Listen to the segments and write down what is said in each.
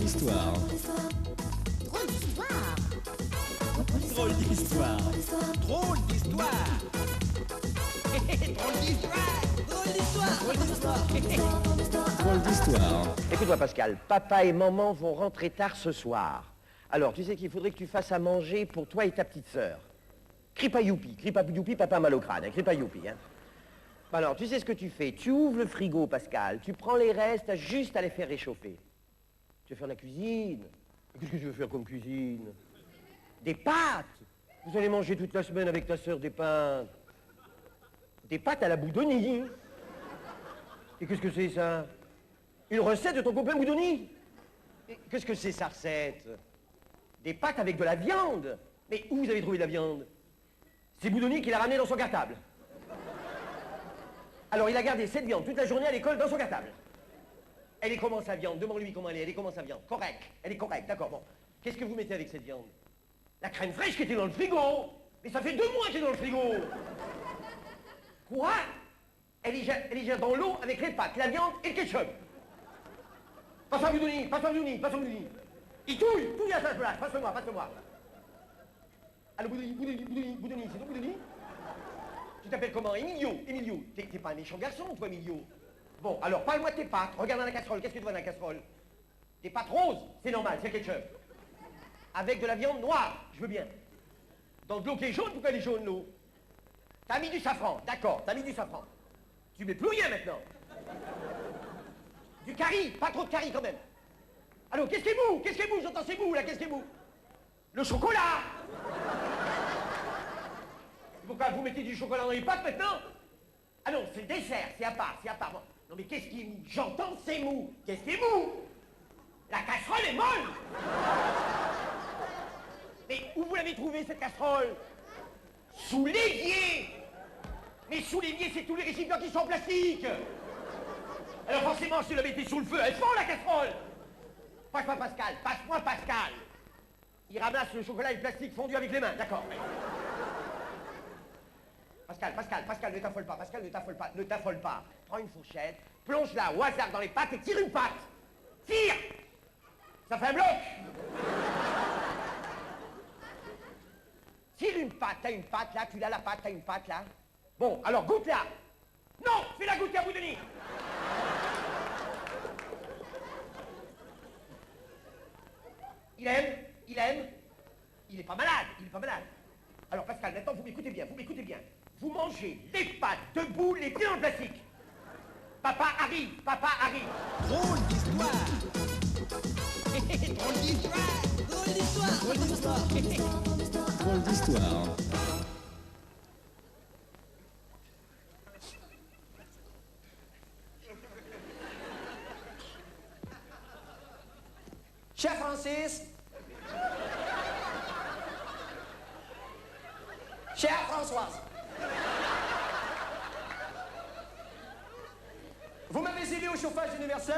d'histoire. Drôle d'histoire. Drôle d'histoire. Drôle d'histoire. Drôle d'histoire. Drôle d'histoire. Drôle d'histoire. Drôle d'histoire. Écoute-moi Pascal, papa et maman vont rentrer tard ce soir. Alors, tu sais qu'il faudrait que tu fasses à manger pour toi et ta petite sœur. Crie pas youpi, papa a mal au crâne, hein. Crie pas youpi, hein. Alors, tu sais ce que tu fais? Tu ouvres le frigo, Pascal, tu prends les restes, t'as juste à les faire réchauffer. Tu veux faire de la cuisine? Qu'est-ce que tu veux faire comme cuisine? Des pâtes! Vous allez manger toute la semaine avec ta sœur des pâtes. Des pâtes à la Boudoni. Et qu'est-ce que c'est ça? Une recette de ton copain Boudoni? Qu'est-ce que c'est sa recette? Des pâtes avec de la viande? Mais où vous avez trouvé de la viande? C'est Boudoni qui l'a ramené dans son cartable. Alors il a gardé cette viande toute la journée à l'école dans son cartable. Elle est comment sa viande? Demande-lui comment elle est comment sa viande? Correct, elle est correcte, d'accord, bon. Qu'est-ce que vous mettez avec cette viande? La crème fraîche qui était dans le frigo. Mais ça fait 2 mois qu'elle est dans le frigo. Quoi? Elle est déjà dans l'eau avec les pâtes, la viande et le ketchup. Passe-moi Boudoni, passe-moi Boudoni, passe-moi Boudoni. Il touille à sa place, passe-le-moi, passe-le-moi. Allô Boudoni, c'est toi Boudoni? Tu t'appelles comment? Emilio. T'es pas un méchant garçon, toi, Emilio. Bon, alors, parle-moi de tes pâtes. Regarde dans la casserole. Qu'est-ce que tu vois dans la casserole? Des pâtes roses, c'est normal, c'est le ketchup. Avec de la viande noire, je veux bien. Dans de l'eau qui est jaune, pourquoi elle est jaune, l'eau? T'as mis du safran, d'accord, t'as mis du safran. Tu mets plus rien, maintenant. Du curry, pas trop de curry, quand même. Allô, qu'est-ce qui est mou? J'entends c'est mou, là, qu'est-ce qui est mou? Le chocolat! Pourquoi vous mettez du chocolat dans les pâtes maintenant? Ah non, c'est le dessert, c'est à part. Bon. Non mais qu'est-ce qui est mou? J'entends c'est mou. Qu'est-ce qui est mou? La casserole est molle. Mais où vous l'avez trouvée cette casserole? Sous l'évier. Mais sous l'évier, c'est tous les récipients qui sont en plastique. Alors forcément, si vous la mettez sous le feu, elle fond la casserole. Passe-moi Pascal. Il ramasse le chocolat et le plastique fondu avec les mains, d'accord. Pascal, ne t'affole pas. Prends une fourchette, plonge-la au hasard dans les pâtes et tire une pâte. Tire! Ça fait un bloc. Tire une pâte, t'as une pâte là, tu l'as la pâte, t'as une pâte là. Bon, alors goûte-la. Non, fais-la goûter à Boudoni. Il aime. Il est pas malade. Alors Pascal, maintenant vous m'écoutez bien. Vous mangez des pâtes debout, les pieds dans le plastique. Papa arrive. Drôle d'histoire. Drôle d'histoire. Drôle d'histoire. Drôle d'histoire. Drôle d'histoire. Cher Francis. Chère Françoise. Vous m'avez aidé au chauffage universel.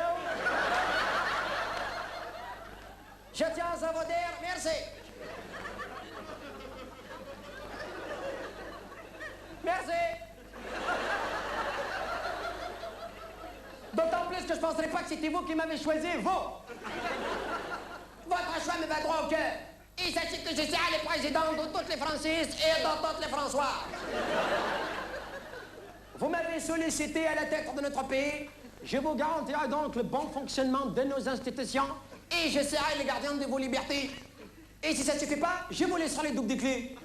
Je tiens à vous dire merci. Merci. D'autant plus que je ne penserais pas que c'était vous qui m'avez choisi, vous. Votre choix me va droit au cœur. Il s'agit que je serai le président de toutes les Francis et de toutes les François. Vous m'avez sollicité à la tête de notre pays. Je vous garantirai donc le bon fonctionnement de nos institutions et je serai le gardien de vos libertés. Et si ça ne suffit pas, je vous laisserai les doubles des clés.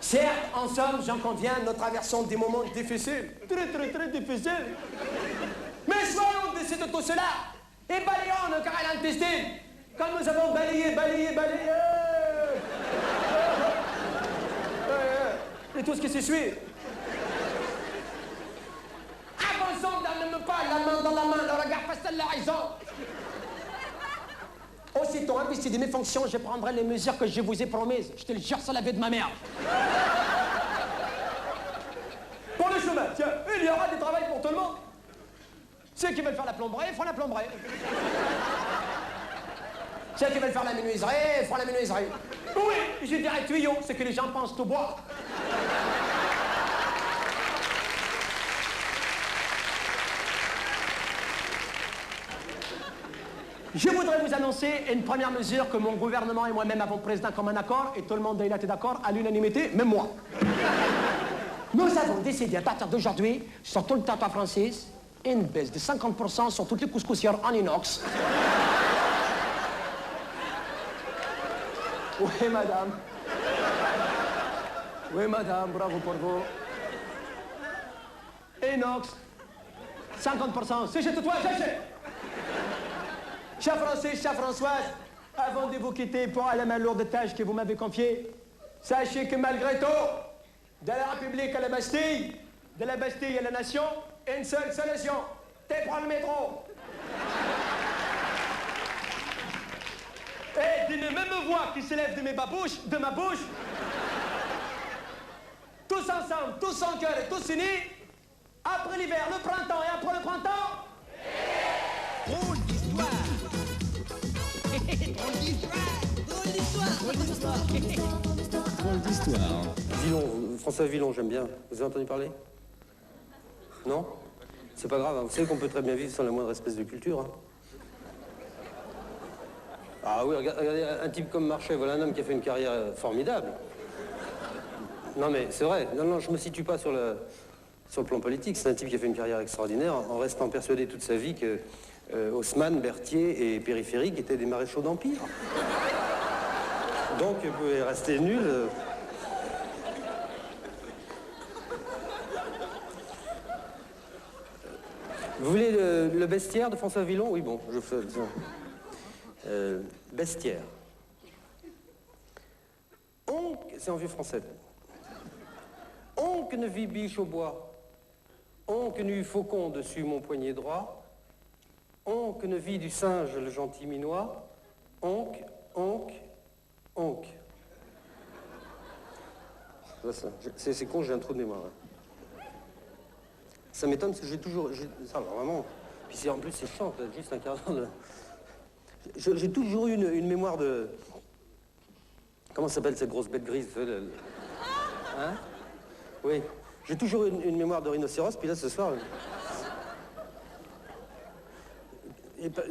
Certes, en somme, j'en conviens, nous traversons des moments difficiles. Très difficiles. Mais soyons déçus de tout cela et balayons nos carrés intestines comme nous avons balayé. Et tout ce qui s'essuie. Avançons dans le même pas, la main dans la main, le regard face à l'horizon. Aussitôt investi de mes fonctions, je prendrai les mesures que je vous ai promises. Je te le jure sur la vie de ma mère. Pour le chemin, tiens, il y aura du travail pour tout le monde. Ceux qui veulent faire la plomberie feront la plomberie. Ceux qui veulent faire la menuiserie feront la menuiserie. Oui, je dirais tuyau, ce que les gens pensent tout boire. Je voudrais vous annoncer une première mesure que mon gouvernement et moi-même avons prise d'un commun accord, et tout le monde a été d'accord à l'unanimité, même moi. Nous avons décidé à partir d'aujourd'hui, sur tout le territoire français, une baisse de 50% sur toutes les couscoussières en inox. Oui, madame. Oui, madame, bravo pour vous. Inox, 50%. Si je te dois, j'achète. Chers Français, chère Françoise, avant de vous quitter pour aller à la lourde tâche que vous m'avez confiée, sachez que malgré tout, de la République à la Bastille, de la Bastille à la Nation, une seule solution, t'es prends le métro. Et d'une même voix qui s'élève de ma bouche, tous ensemble, tous en cœur et tous unis, après l'hiver, le printemps et après le printemps, Drôle d'histoire. Drôle d'histoire. Drôle d'histoire. Drôle d'histoire. Villon, François Villon, j'aime bien. Vous avez entendu parler? Non? C'est pas grave, hein. Vous savez qu'on peut très bien vivre sans la moindre espèce de culture. Hein. Ah oui, regardez, un type comme Marchais, voilà un homme qui a fait une carrière formidable. Non mais c'est vrai, non, je me situe pas sur le plan politique. C'est un type qui a fait une carrière extraordinaire en restant persuadé toute sa vie que Haussmann, Berthier et Périphérique étaient des maréchaux d'Empire. Donc vous pouvez rester nul. Vous voulez le bestiaire de François Villon? Oui, bon, je fais... bestiaire. C'est en vieux français. Onque ne vit biche au bois, onque n'eut faucon dessus mon poignet droit, onque ne vit du singe le gentil minois, onque. C'est con, j'ai un trou de mémoire. Hein. Ça m'étonne parce que ça, alors, vraiment... Puis en plus c'est chiant, juste un quart d'heure de... J'ai toujours eu une mémoire de... Comment s'appelle cette grosse bête grise? Hein? Oui. J'ai toujours eu une mémoire de rhinocéros, puis là, ce soir...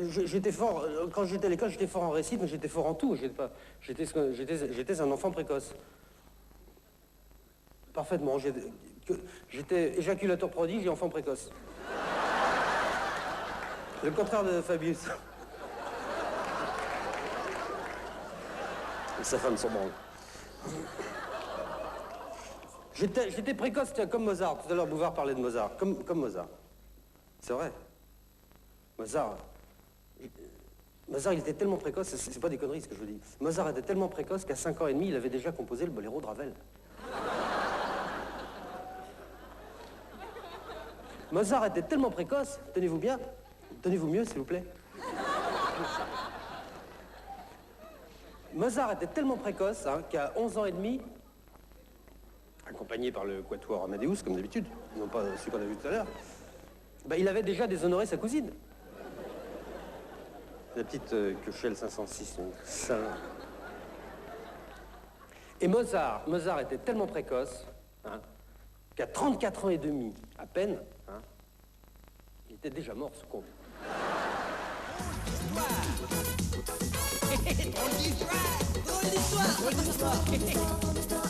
J'étais fort... Quand j'étais à l'école, j'étais fort en récit, mais j'étais fort en tout. J'étais un enfant précoce. Parfaitement. J'étais éjaculateur prodige et enfant précoce. Le contraire de Fabius. Et sa femme s'en branle. J'étais précoce comme Mozart. Tout à l'heure, Bouvard parlait de Mozart. Comme Mozart. C'est vrai. Mozart, il était tellement précoce, c'est pas des conneries ce que je vous dis. Mozart était tellement précoce qu'à 5 ans et demi, il avait déjà composé le boléro de Ravel. Mozart était tellement précoce, tenez-vous bien, tenez-vous mieux s'il vous plaît. Mozart était tellement précoce hein, qu'à 11 ans et demi, accompagné par le quatuor Amadeus, comme d'habitude, non pas celui qu'on a vu tout à l'heure, ben, il avait déjà déshonoré sa cousine. La petite Köchel 506. Et Mozart était tellement précoce hein, qu'à 34 ans et demi, à peine, hein, il était déjà mort, ce con.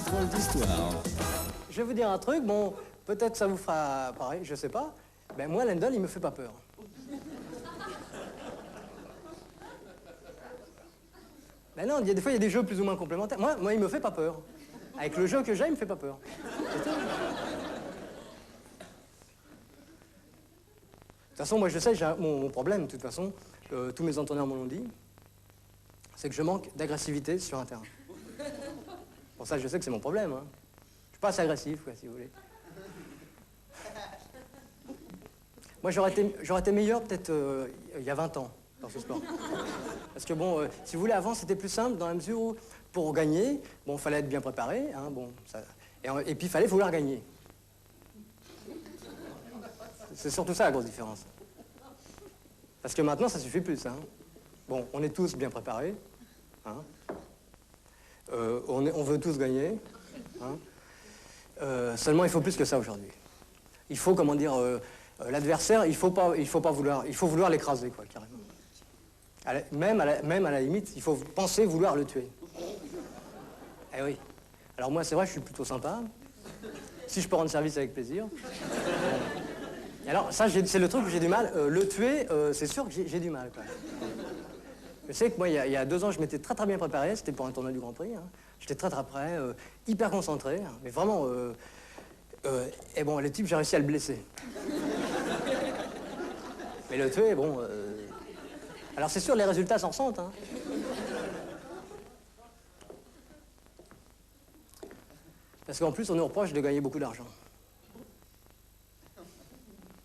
Drôle d'histoire. Je vais vous dire un truc, bon, peut-être ça vous fera pareil, je sais pas. Ben moi, Lendl, il me fait pas peur. Ben non, des fois, il y a des jeux plus ou moins complémentaires. Moi, il me fait pas peur. Avec le jeu que j'ai, il me fait pas peur. C'est tout. De toute façon, moi, je sais, j'ai mon problème, de toute façon, tous mes entraîneurs me l'ont dit, c'est que je manque d'agressivité sur un terrain. Pour ça, je sais que c'est mon problème. Hein. Je suis pas assez agressif, quoi, si vous voulez. Moi, j'aurais été meilleur peut-être il y a 20 ans dans ce sport. Parce que bon, si vous voulez, avant, c'était plus simple dans la mesure où, pour gagner, bon, il fallait être bien préparé, hein, bon, ça, et puis il fallait vouloir gagner. C'est surtout ça la grosse différence. Parce que maintenant, ça suffit plus. Hein. Bon, on est tous bien préparés. Hein. On veut tous gagner. Hein. Seulement, il faut plus que ça aujourd'hui. Il faut, comment dire, l'adversaire, il faut vouloir l'écraser, quoi, carrément. Même à la limite, il faut penser vouloir le tuer. Eh oui. Alors moi, c'est vrai, je suis plutôt sympa. Si je peux rendre service avec plaisir. Et alors, ça, c'est le truc où j'ai du mal. Le tuer, c'est sûr que j'ai du mal, quoi. Je sais que moi, il y a 2 ans, je m'étais très très bien préparé. C'était pour un tournoi du Grand Prix. Hein. J'étais très très prêt, hyper concentré. Hein, mais vraiment... et bon, le type, j'ai réussi à le blesser. Mais le tuer, bon... Alors c'est sûr, les résultats s'en ressentent. Hein. Parce qu'en plus, on nous reproche de gagner beaucoup d'argent.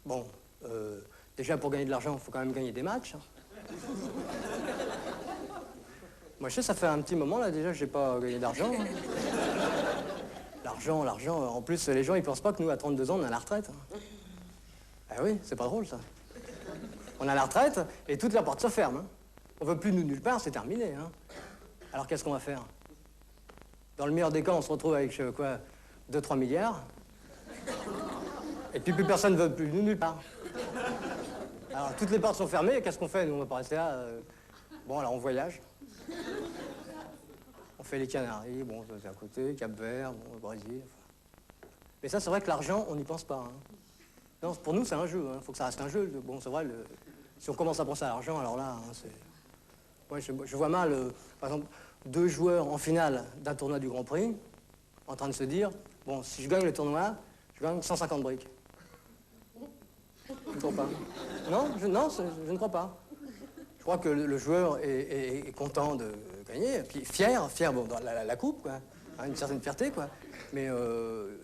Bon, déjà pour gagner de l'argent, il faut quand même gagner des matchs. Hein. Moi, je sais, ça fait un petit moment, là, déjà, que j'ai pas gagné d'argent. Hein. L'argent, en plus, les gens, ils pensent pas que nous, à 32 ans, on est à la retraite. Hein. Ah oui, c'est pas drôle, ça. On est à la retraite, et toute la porte se ferme. Hein. On veut plus de nous nulle part, c'est terminé. Hein. Alors, qu'est-ce qu'on va faire? Dans le meilleur des cas, on se retrouve avec, quoi, 2-3 milliards. Et puis, plus personne ne veut plus de nous nulle part. Alors, toutes les portes sont fermées, qu'est-ce qu'on fait? Nous, on va pas rester là. Bon, alors, on voyage. On fait les Canaries, bon, c'est à côté, Cap-Vert, bon, Brésil. Mais ça, c'est vrai que l'argent, on n'y pense pas. Hein. Non, pour nous, c'est un jeu. Il faut que ça reste un jeu. Bon, c'est vrai, si on commence à penser à l'argent, alors là, hein, c'est... Moi, je vois mal, par exemple, 2 joueurs en finale d'un tournoi du Grand Prix en train de se dire, bon, si je gagne le tournoi, je gagne 150 briques. Je ne crois pas. Non, je ne crois pas. Je crois que le joueur est content de gagner, et puis fier, bon, dans la coupe, quoi. Hein, une certaine fierté, quoi. Mais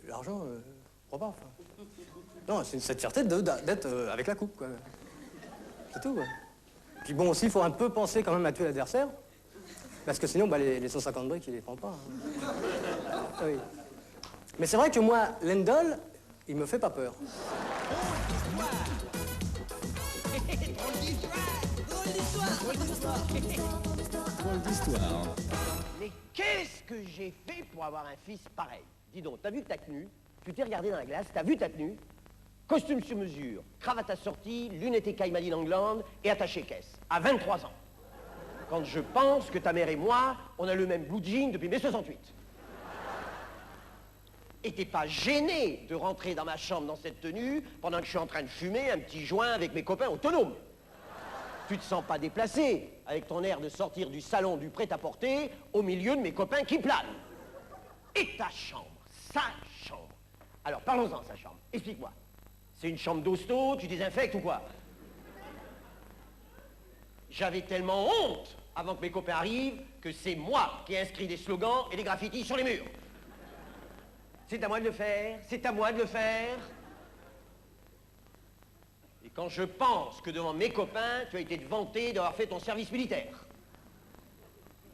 l'argent, je ne crois pas. Enfin. Non, c'est cette fierté d'être avec la coupe, quoi. C'est tout, quoi. Puis bon, aussi, il faut un peu penser quand même à tuer l'adversaire, parce que sinon, bah, les 150 briques, il les prend pas. Hein. Ah oui. Mais c'est vrai que moi, Lendl, il me fait pas peur. Drôle d'histoire. Mais qu'est-ce que j'ai fait pour avoir un fils pareil? Dis donc, t'as vu ta tenue? Tu t'es regardé dans la glace, t'as vu ta tenue? Costume sur mesure, cravate assortie, lunettes écailles Made in England et attaché caisse, à 23 ans. Quand je pense que ta mère et moi, on a le même blue jean depuis mai 68. Et t'es pas gêné de rentrer dans ma chambre dans cette tenue pendant que je suis en train de fumer un petit joint avec mes copains autonomes. Tu te sens pas déplacé avec ton air de sortir du salon du prêt-à-porter au milieu de mes copains qui planent. Et ta chambre, sa chambre. Alors parlons-en, sa chambre. Explique-moi. C'est une chambre d'hosto, tu désinfectes ou quoi? J'avais tellement honte avant que mes copains arrivent que c'est moi qui ai inscrit des slogans et des graffitis sur les murs. C'est à moi de le faire, c'est à moi de le faire. Et quand je pense que devant mes copains, tu as été vanté d'avoir fait ton service militaire.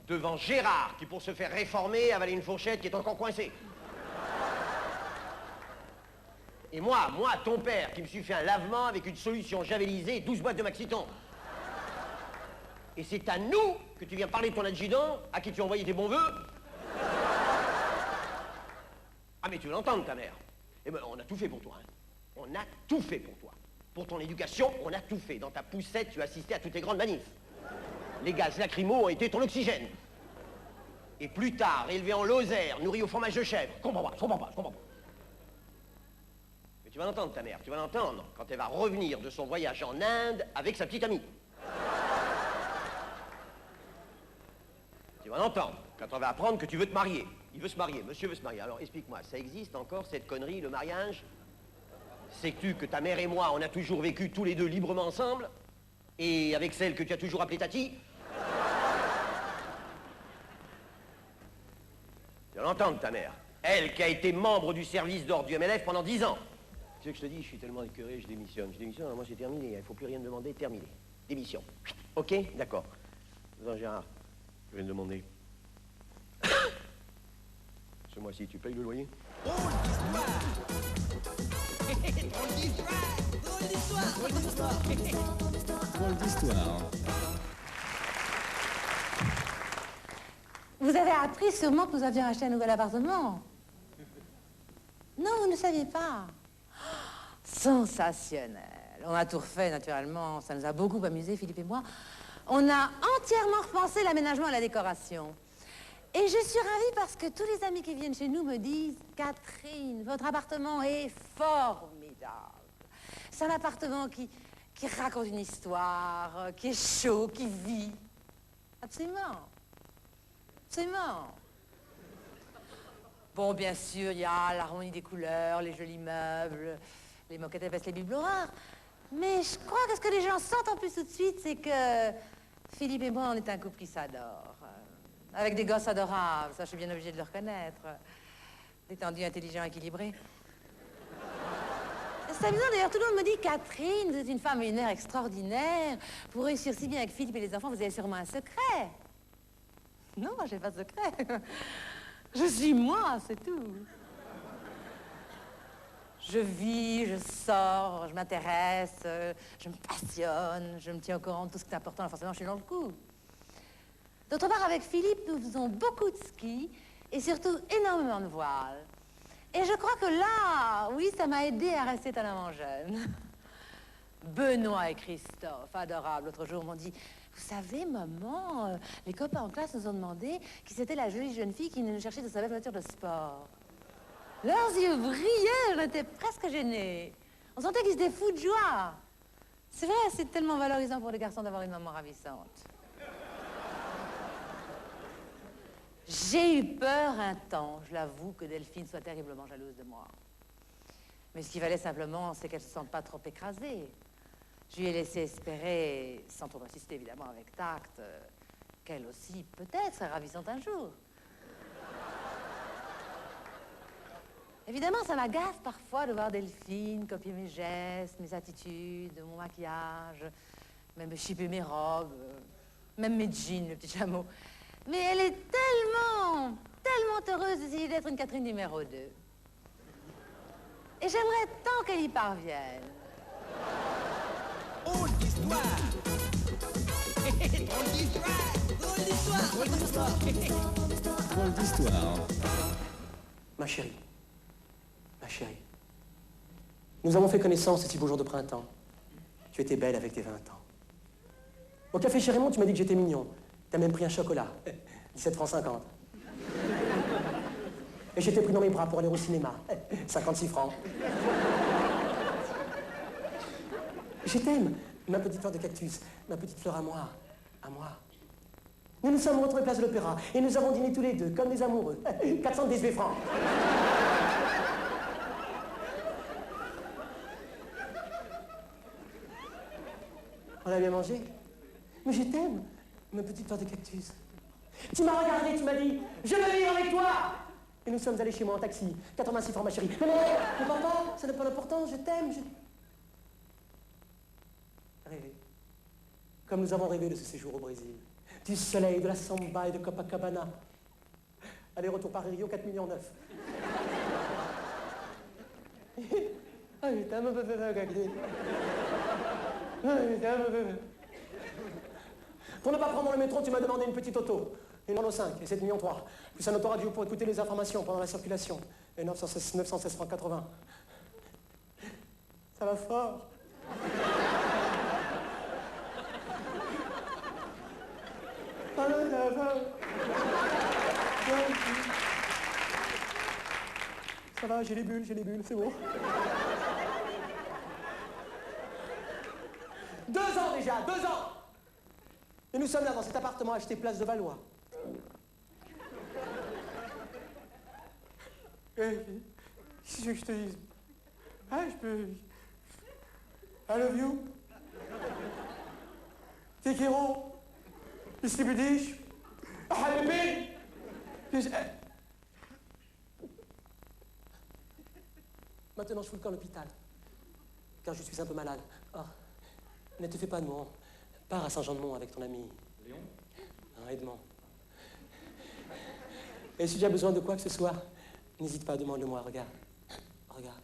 Devant Gérard, qui pour se faire réformer, avalait une fourchette qui est encore coincée. Et moi, ton père, qui me suis fait un lavement avec une solution javelisée et 12 boîtes de Maxiton. Et c'est à nous que tu viens parler de ton adjudant, à qui tu as envoyé tes bons vœux. Ah, mais tu veux l'entendre, ta mère. Eh ben, on a tout fait pour toi. Hein. On a tout fait pour toi. Pour ton éducation, on a tout fait. Dans ta poussette, tu as assisté à toutes les grandes manifs. Les gaz lacrymaux ont été ton oxygène. Et plus tard, élevé en Lozère, nourri au fromage de chèvre. Je comprends pas. Mais tu vas l'entendre, ta mère. Tu vas l'entendre quand elle va revenir de son voyage en Inde avec sa petite amie. Tu vas l'entendre quand on va apprendre que tu veux te marier. Il veut se marier, monsieur veut se marier. Alors explique-moi, ça existe encore cette connerie, le mariage? Sais-tu que ta mère et moi, on a toujours vécu tous les deux librement ensemble? Et avec celle que tu as toujours appelée Tati? Tu vas l'entendre, ta mère. Elle qui a été membre du service d'ordre du MLF pendant 10 ans. Tu sais que je te dis, je suis tellement écœuré, je démissionne. Moi c'est terminé, il ne faut plus rien me demander, terminé. Démission. Ok? D'accord. Non, Gérard, je viens de demander. Ce mois-ci, tu payes le loyer? Drôle d'histoire. Vous avez appris sûrement que nous avions acheté un nouvel appartement. Non, vous ne saviez pas. Sensationnel. On a tout refait, naturellement. Ça nous a beaucoup amusé, Philippe et moi. On a entièrement repensé l'aménagement et la décoration. Et je suis ravie parce que tous les amis qui viennent chez nous me disent « Catherine, votre appartement est formidable. C'est un appartement qui raconte une histoire, qui est chaud, qui vit. » Absolument. Absolument. Bon, bien sûr, il y a l'harmonie des couleurs, les jolis meubles, les moquettes épaisses, les bibelots rares. Mais je crois que ce que les gens sentent en plus tout de suite, c'est que Philippe et moi, on est un couple qui s'adore. Avec des gosses adorables, ça je suis bien obligée de le reconnaître. Détendu, intelligent, équilibré. C'est amusant d'ailleurs, tout le monde me dit « Catherine, vous êtes une femme lunaire extraordinaire. Pour réussir si bien avec Philippe et les enfants, vous avez sûrement un secret. » Non, j'ai pas de secret. Je suis moi, c'est tout. Je vis, je sors, je m'intéresse, je me passionne, je me tiens au courant de tout ce qui est important, forcément je suis dans le coup. D'autre part, avec Philippe, nous faisons beaucoup de ski et surtout énormément de voile. Et je crois que là, oui, ça m'a aidé à rester tellement jeune. Benoît et Christophe, adorables, l'autre jour m'ont dit « Vous savez, maman, les copains en classe nous ont demandé qui c'était la jolie jeune fille qui nous cherchait dans sa belle voiture de sport. » Leurs yeux brillaient, on était presque gênés. On sentait qu'ils étaient fous de joie. C'est vrai, c'est tellement valorisant pour les garçons d'avoir une maman ravissante. J'ai eu peur un temps, je l'avoue, que Delphine soit terriblement jalouse de moi. Mais ce qu'il fallait simplement, c'est qu'elle ne se sente pas trop écrasée. Je lui ai laissé espérer, sans trop insister évidemment avec tact, qu'elle aussi, peut-être, serait ravissante un jour. Évidemment, ça m'agace parfois de voir Delphine copier mes gestes, mes attitudes, mon maquillage, même chipper mes robes, même mes jeans, le petit chameau. Mais elle est tellement heureuse d'essayer d'être une Catherine numéro 2. Et j'aimerais tant qu'elle y parvienne. Drôle d'histoire. Drôle d'histoire. Drôle d'histoire. Drôle d'histoire. Drôle d'histoire. Ma chérie, nous avons fait connaissance ce si beau jour de printemps. Tu étais belle avec tes 20 ans. Au café chez Raymond, tu m'as dit que j'étais mignon. T'as même pris un chocolat, 17 francs 50. Et j'étais pris dans mes bras pour aller au cinéma, 56 francs. Je t'aime, ma petite fleur de cactus, ma petite fleur à moi, à moi. Nous nous sommes retrouvés place de l'Opéra et nous avons dîné tous les deux, comme des amoureux, 418 francs. On a bien mangé. Mais je t'aime, ma petite fleur de cactus. Tu m'as regardé, tu m'as dit, je veux vivre avec toi. Et nous sommes allés chez moi en taxi, 86 francs ma chérie. Mais non, ne parle pas, ça n'a pas d'importance, je t'aime, Rêver. Comme nous avons rêvé de ce séjour au Brésil. Du soleil, de la samba et de Copacabana. Aller-retour Paris-Rio, 4,9 millions. Ah, je t'aime, Pour ne pas prendre le métro, tu m'as demandé une petite auto. Une Renault 5 et 7,3 millions. Plus un autoradio pour écouter les informations pendant la circulation. Et 916 francs 80. Ça va fort. Ah non, ça va fort. Ça va, j'ai les bulles, c'est bon. 2 ans déjà, 2 ans. Et nous sommes là dans cet appartement acheté place de Valois. Si je te dise. Ah, je peux. I love you. Te quiero. Distribudish. Ah, bébé. Maintenant, je fous le camp à l'hôpital. Car je suis un peu malade. Oh, ne te fais pas de moi. Pars à Saint-Jean-de-Mont avec ton ami. Léon. Edmond. Et si tu as besoin de quoi que ce soit, n'hésite pas, demande-le-moi, regarde. Regarde.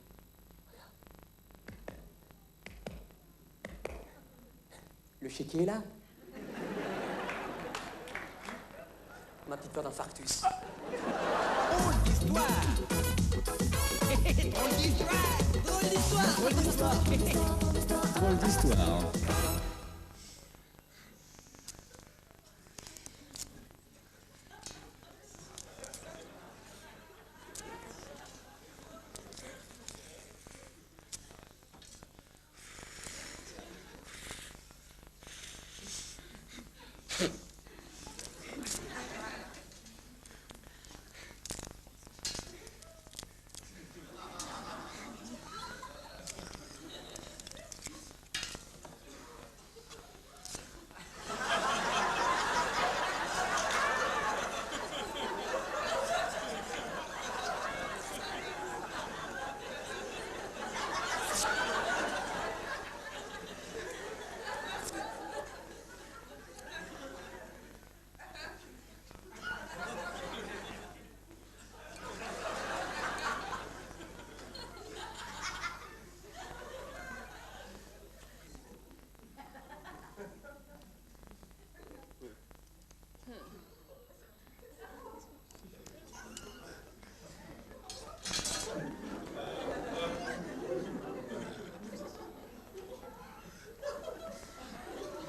Le chéquier est là. Ma petite peur d'infarctus. Drôle d'histoire. Drôle d'histoire. Drôle d'histoire. Drôle d'histoire. Drôle d'histoire.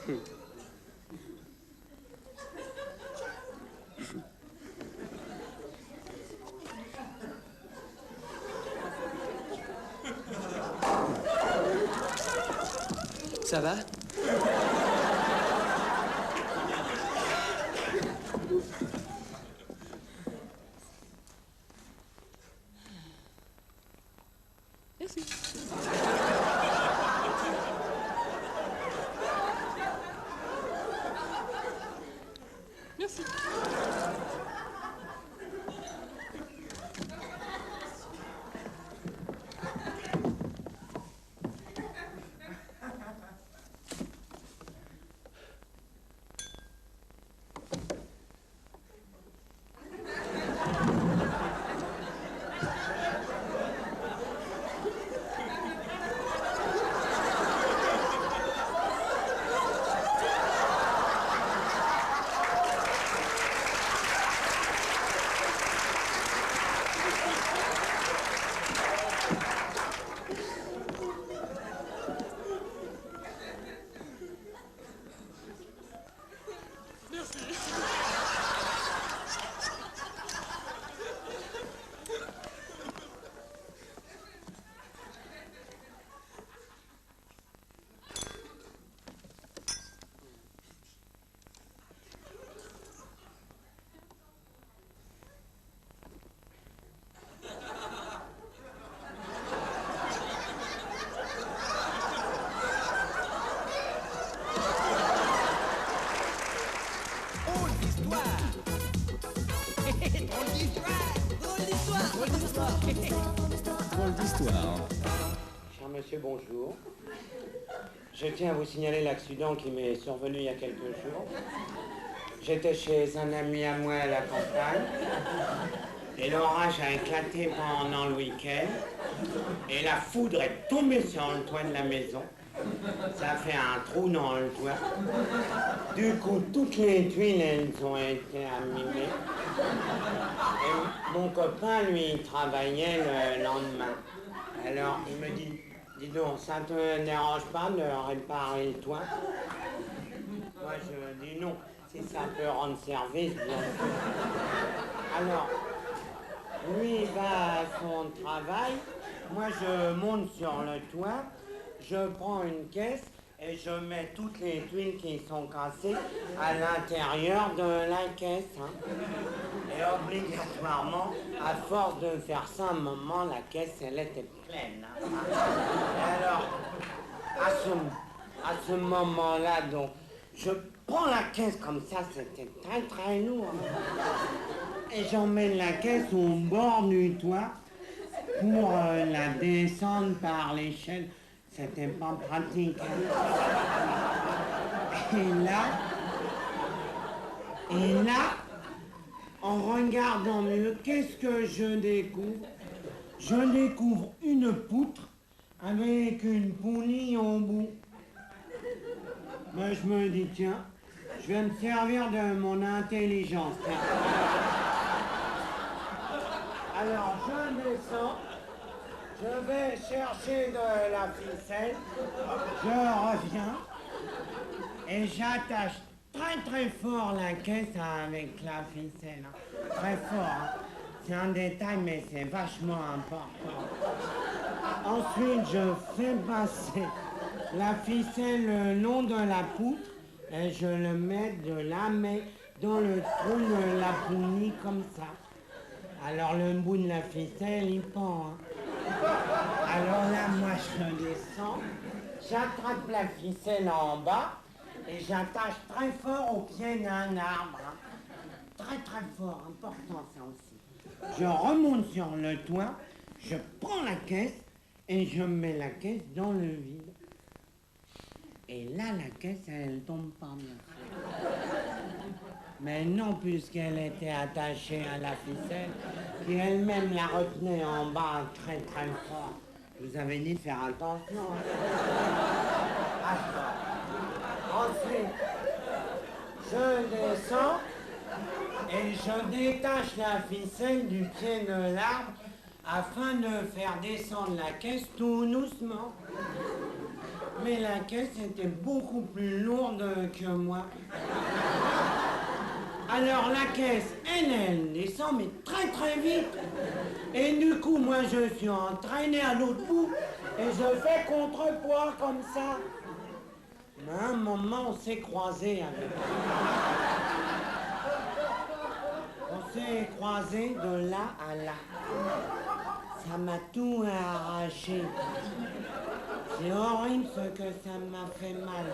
Ça va? Drôle d'histoire. Cher monsieur, bonjour. Je tiens à vous signaler l'accident qui m'est survenu il y a quelques jours. J'étais chez un ami à moi à la campagne, et l'orage a éclaté pendant le week-end, et la foudre est tombée sur le toit de la maison. Ça a fait un trou dans le toit. Du coup, toutes les tuiles, elles ont été abîmées. Et mon copain, lui, il travaillait le lendemain. Alors, il me dit, dis donc, ça te dérange pas de réparer le toit? Moi, je dis non, si ça peut rendre service, bien sûr. Alors, lui, il va à son travail, moi, je monte sur le toit, je prends une caisse et je mets toutes les tuiles qui sont cassées à l'intérieur de la caisse. Hein. Et obligatoirement, à force de faire ça, à un moment, la caisse, elle était pleine. Hein. Et alors, à ce moment-là, donc, je prends la caisse comme ça, c'était très très lourd. Et j'emmène la caisse au bord du toit pour la descendre par l'échelle. C'était pas pratique. Et là, en regardant mieux, qu'est-ce que je découvre? Je découvre une poutre avec une poulie au bout. Ben, je me dis, tiens, je vais me servir de mon intelligence. Alors, je descends. Je vais chercher de la ficelle, je reviens et j'attache très très fort la caisse avec la ficelle. Hein. Très fort. Hein. C'est un détail mais c'est vachement important. Ensuite je fais passer la ficelle le long de la poutre et je le mets dans le trou de la poulie comme ça. Alors le bout de la ficelle il pend. Hein. Alors là, moi, je descends, j'attrape la ficelle en bas et j'attache très fort au pied d'un arbre. Hein. Très, très fort, important ça aussi. Je remonte sur le toit, je prends la caisse et je mets la caisse dans le vide. Et là, la caisse, elle tombe pas bien sûr. Mais non, puisqu'elle était attachée à la ficelle, qui elle-même la retenait en bas très très fort. Je vous avais dit de faire attention. Ensuite, je descends et je détache la ficelle du pied de l'arbre afin de faire descendre la caisse tout doucement. Mais la caisse était beaucoup plus lourde que moi. Alors la caisse, elle descend, mais très très vite. Et du coup, moi, je suis entraîné à l'autre bout et je fais contrepoids comme ça. Mais à un moment, on s'est croisés avec On s'est croisés de là à là. Ça m'a tout arraché. C'est horrible ce que ça m'a fait mal.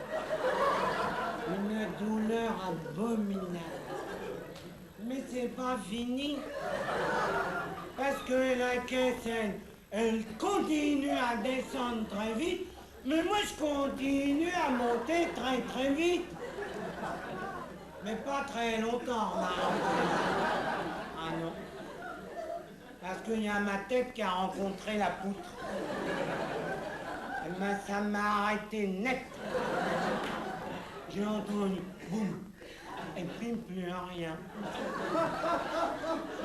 Une douleur abominable. Mais c'est pas fini. Parce que la caisse, elle continue à descendre très vite. Mais moi, je continue à monter très très vite. Mais pas très longtemps, là. Ah non. Parce qu'il y a ma tête qui a rencontré la poutre. Eh ben, ça m'a arrêté net. J'ai entendu boum. Et puis plus rien.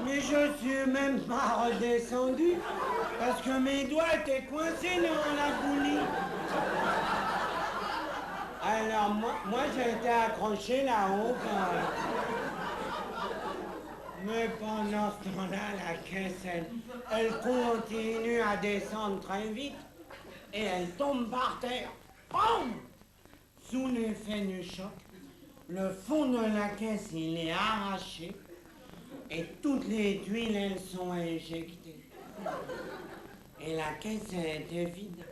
Mais je suis même pas redescendu parce que mes doigts étaient coincés dans la boulie. Alors moi j'ai été accroché là-haut. Mais pendant ce temps-là, la caisse, elle continue à descendre très vite et elle tombe par terre. Boum! Sous l'effet du choc, le fond de la caisse, il est arraché et toutes les tuiles, elles sont éjectées. Et la caisse, elle était vide.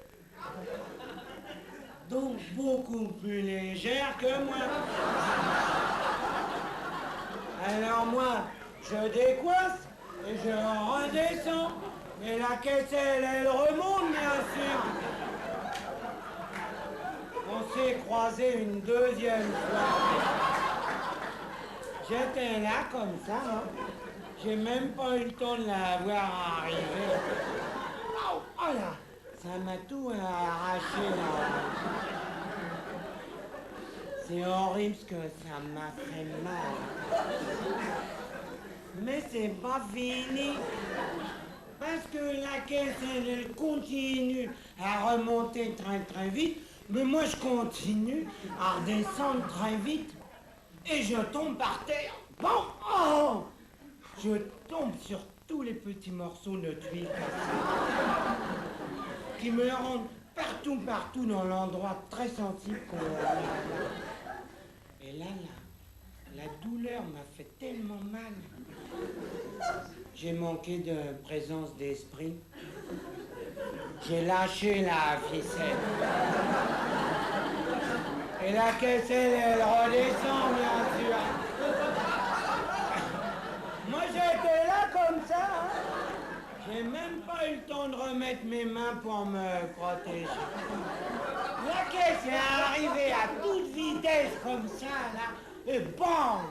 Donc beaucoup plus légère que moi. Alors moi, je décoince et je redescends. Et la caisse, elle remonte, bien sûr. On s'est croisés une deuxième fois. J'étais là comme ça, hein. J'ai même pas eu le temps de la voir arriver. Oh, oh là, ça m'a tout arraché là. C'est horrible ce que ça m'a fait mal. Mais c'est pas fini. Parce que la caisse, elle continue à remonter très très vite. Mais moi, je continue à redescendre très vite. Et je tombe par terre. Bon, oh! Je tombe sur tous les petits morceaux de tuiles cassées. Qui me rendent partout dans l'endroit très sensible qu'on a. Et là, la douleur m'a fait tellement mal. J'ai manqué de présence d'esprit. J'ai lâché la ficelle. Et la caisse, elle redescend, bien sûr. Moi, j'étais là comme ça, hein. J'ai même pas eu le temps de remettre mes mains pour me protéger. La caisse est arrivée à toute vitesse comme ça, là, et bam!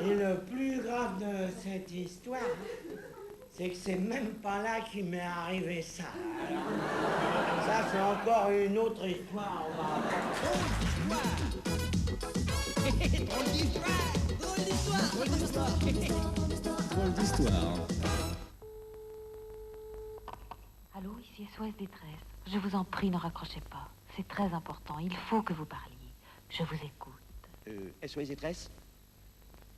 Et le plus grave de cette histoire, c'est que c'est même pas là qu'il m'est arrivé ça. Alors, ça, c'est encore une autre histoire. On va... Drôle d'histoire. Allô, ici SOS Détresse. Je vous en prie, ne raccrochez pas. C'est très important. Il faut que vous parliez. Je vous écoute. SOS Détresse.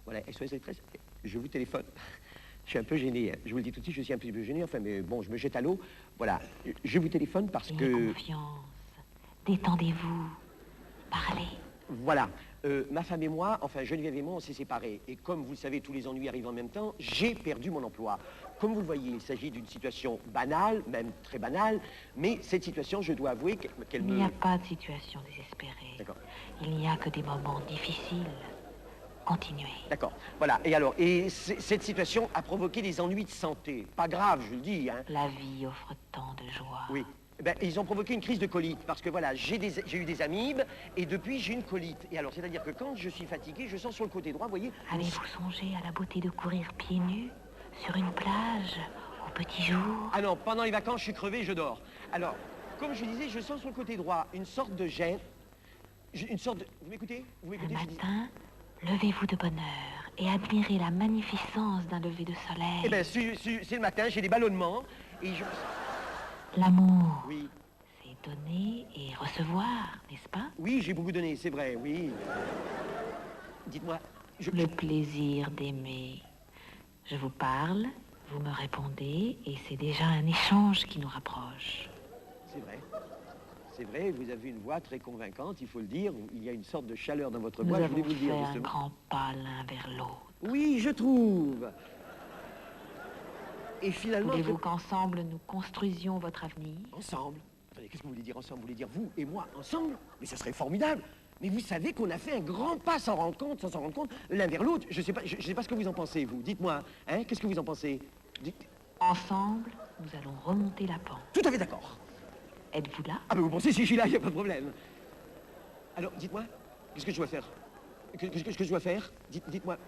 Voilà, SOS Détresse. Je vous téléphone. Je suis un peu gêné. Hein. Je vous le dis tout de suite, je suis un petit peu gêné. Enfin, mais bon, je me jette à l'eau. Voilà. Je vous téléphone parce que... Ayez confiance. Détendez-vous. Parlez. Voilà. Ma femme et moi, enfin Geneviève et moi, on s'est séparés. Et comme vous le savez, tous les ennuis arrivent en même temps, j'ai perdu mon emploi. Comme vous le voyez, il s'agit d'une situation banale, même très banale, mais cette situation, je dois avouer qu'elle me... Il n'y a pas de situation désespérée. D'accord. Il n'y a que des moments difficiles. Continuez. D'accord. Voilà. Et alors, cette situation a provoqué des ennuis de santé. Pas grave, je le dis, hein. La vie offre tant de joie. Oui. Ben, ils ont provoqué une crise de colite, parce que voilà, j'ai eu des amibes, et depuis j'ai une colite. Et alors, c'est-à-dire que quand je suis fatigué, je sens sur le côté droit, vous voyez... Avez-vous songé à la beauté de courir pieds nus, sur une plage, au petit jour? Ah non, pendant les vacances, je suis crevé, je dors. Alors, comme je disais, je sens sur le côté droit une sorte de gêne, une sorte de... Vous m'écoutez? Vous m'écoutez? Le matin, levez-vous de bonne heure et admirez la magnificence d'un lever de soleil. Eh bien, c'est le matin, j'ai des ballonnements, et je... L'amour, Oui. c'est donner et recevoir, n'est-ce pas? Oui, j'ai beaucoup donné, c'est vrai, oui. Dites-moi, Le plaisir d'aimer. Je vous parle, vous me répondez, et c'est déjà un échange qui nous rapproche. C'est vrai. C'est vrai, vous avez une voix très convaincante, il faut le dire. Il y a une sorte de chaleur dans votre Nous voix, je voulais avons vous le dire, fait un justement. grand pas l'un vers l'autre. Oui, je trouve. Et finalement... Voulez-vous qu'ensemble nous construisions votre avenir? Ensemble? Attendez, qu'est-ce que vous voulez dire ensemble? Vous voulez dire vous et moi ensemble? Mais ce serait formidable. Mais vous savez qu'on a fait un grand pas sans s'en rendre compte, l'un vers l'autre. Je sais pas ce que vous en pensez, vous. Dites-moi, hein, qu'est-ce que vous en pensez? Ensemble, nous allons remonter la pente. Tout à fait d'accord. Êtes-vous là? Ah, mais vous pensez si je suis là, il n'y a pas de problème. Alors, dites-moi, qu'est-ce que je dois faire? Qu'est-ce que je dois faire? Dites-moi.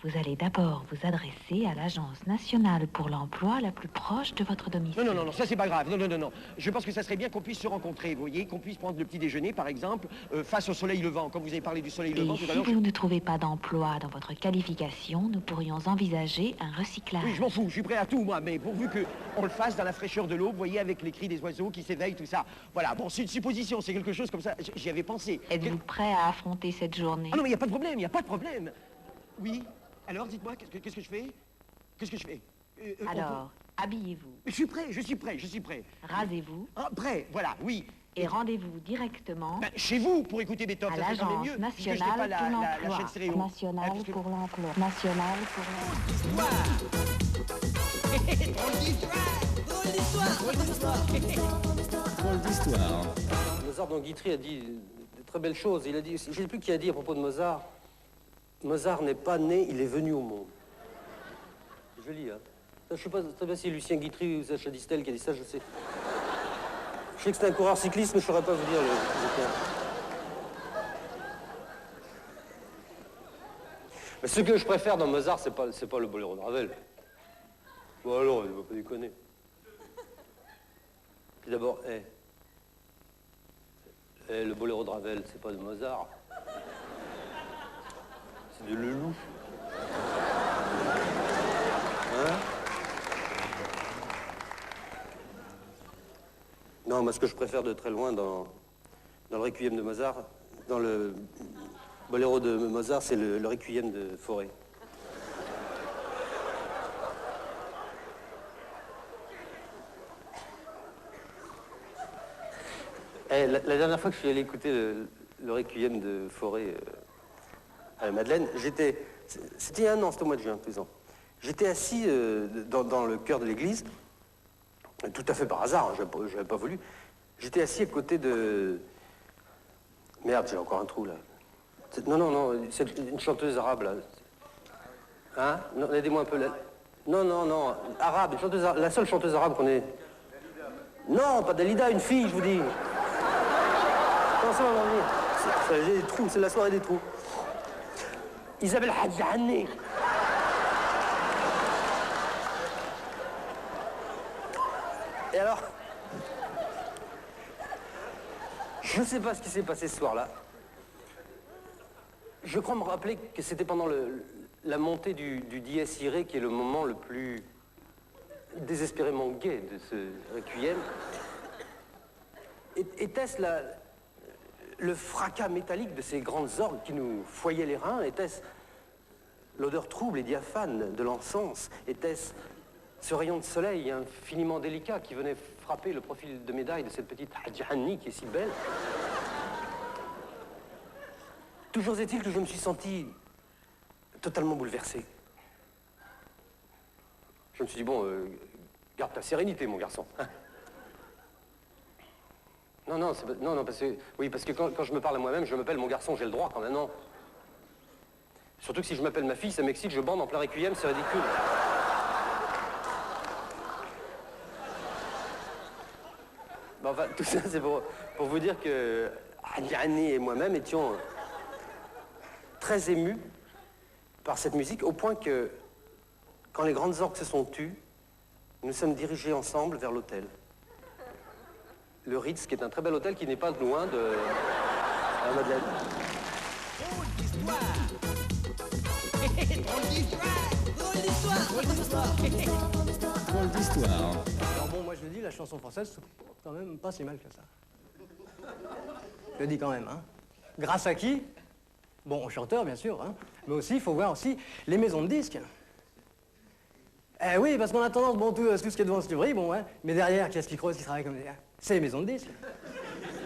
Vous allez d'abord vous adresser à l'Agence nationale pour l'emploi la plus proche de votre domicile. Non, ça c'est pas grave. Non. Je pense que ça serait bien qu'on puisse se rencontrer, vous voyez, qu'on puisse prendre le petit déjeuner, par exemple, face au soleil levant. Comme vous avez parlé du soleil levant Et tout si à l'heure... vous ne trouvez pas d'emploi dans votre qualification, nous pourrions envisager un recyclage. Oui, je m'en fous, je suis prêt à tout, moi, mais pourvu qu'on le fasse dans la fraîcheur de l'eau, vous voyez, avec les cris des oiseaux qui s'éveillent, tout ça. Voilà, bon, c'est une supposition, c'est quelque chose comme ça, j'y avais pensé. Êtes-vous prêt à affronter cette journée? Ah non, mais il n'y a pas de problème, il n'y a pas de problème. Oui, alors dites-moi, qu'est-ce que je fais? Qu'est-ce que je fais? Alors, habillez-vous. Je suis prêt. Rasez-vous. Ah, prêt, voilà, oui. Et rendez-vous directement Ben, chez vous, pour écouter Beethoven, à ça serait quand même l'Agence mieux. puisque je n'ai pas nationale pour la l'emploi. chaîne stéréo. Nationale Ah, puisque- pour l'emploi. Nationale pour l'emploi. Drôle d'histoire. Mozart dans Guitry a dit de très belles choses. Il a dit, je ne sais plus qui a dit à propos de Mozart, Mozart n'est pas né, il est venu au monde. C'est joli, hein. Ça, je ne sais pas très bien si Lucien Guitry ou Sacha Distel qui a dit ça, je sais. Je sais que c'est un coureur cycliste, mais je ne saurais pas vous dire le terme. Mais ce que je préfère dans Mozart, c'est pas le boléro de Ravel. Bon alors, il ne va pas déconner. Puis d'abord, le boléro de Ravel, c'est pas de Mozart. C'est de Lelouch. Hein? Non, moi, ce que je préfère de très loin dans le Requiem de Mozart, dans le boléro de Mozart, c'est le Requiem de Fauré. La dernière fois que je suis allé écouter le Requiem de Fauré à la Madeleine, c'était il y a un an, c'était au mois de juin, tous les ans. J'étais assis dans le chœur de l'église, tout à fait par hasard, hein, je n'avais pas voulu. J'étais assis à côté de... Merde, j'ai encore un trou, là. Non, c'est une chanteuse arabe, là. Hein? Non, aidez-moi un peu, là. Non, arabe, une chanteuse arabe, la seule chanteuse arabe qu'on ait... Non, pas Dalida, une fille, je vous dis. Non, ça va venir. J'ai des trous, c'est la soirée des trous. Isabelle Hadjani. Et alors, je ne sais pas ce qui s'est passé ce soir-là. Je crois me rappeler que c'était pendant la montée du dies irae, qui est le moment le plus désespérément gai de ce requiem. Était-ce le fracas métallique de ces grandes orgues qui nous foyaient les reins? Était-ce l'odeur trouble et diaphane de l'encens? Était-ce ce rayon de soleil infiniment délicat qui venait frapper le profil de médaille de cette petite Hadjani qui est si belle? Toujours est-il que je me suis senti totalement bouleversé. Je me suis dit, bon, garde ta sérénité, mon garçon. Hein? Non, parce que... Oui, parce que quand je me parle à moi-même, je m'appelle mon garçon, j'ai le droit quand même, non. Surtout que si je m'appelle ma fille, ça m'excite, je bande en plein requiem, c'est ridicule. Bon, enfin, tout ça, c'est pour vous dire que Hadjani et moi-même étions très émus par cette musique, au point que, quand les grandes orgues se sont tues, nous sommes dirigés ensemble vers l'hôtel. Le Ritz, qui est un très bel hôtel qui n'est pas loin de la Madeleine. Drôle d'histoire. Alors bon, moi je le dis, la chanson française, c'est quand même pas si mal que ça. Je le dis quand même, hein. Grâce à qui? Bon, aux chanteurs, bien sûr, hein. Mais aussi, il faut voir aussi les maisons de disques. Eh oui, parce qu'on a tendance, bon, tout ce qui est devant, c'est du vrai, bon, hein. Mais derrière, qu'est-ce qui creuse, qui travaille comme des... C'est les maisons de disques.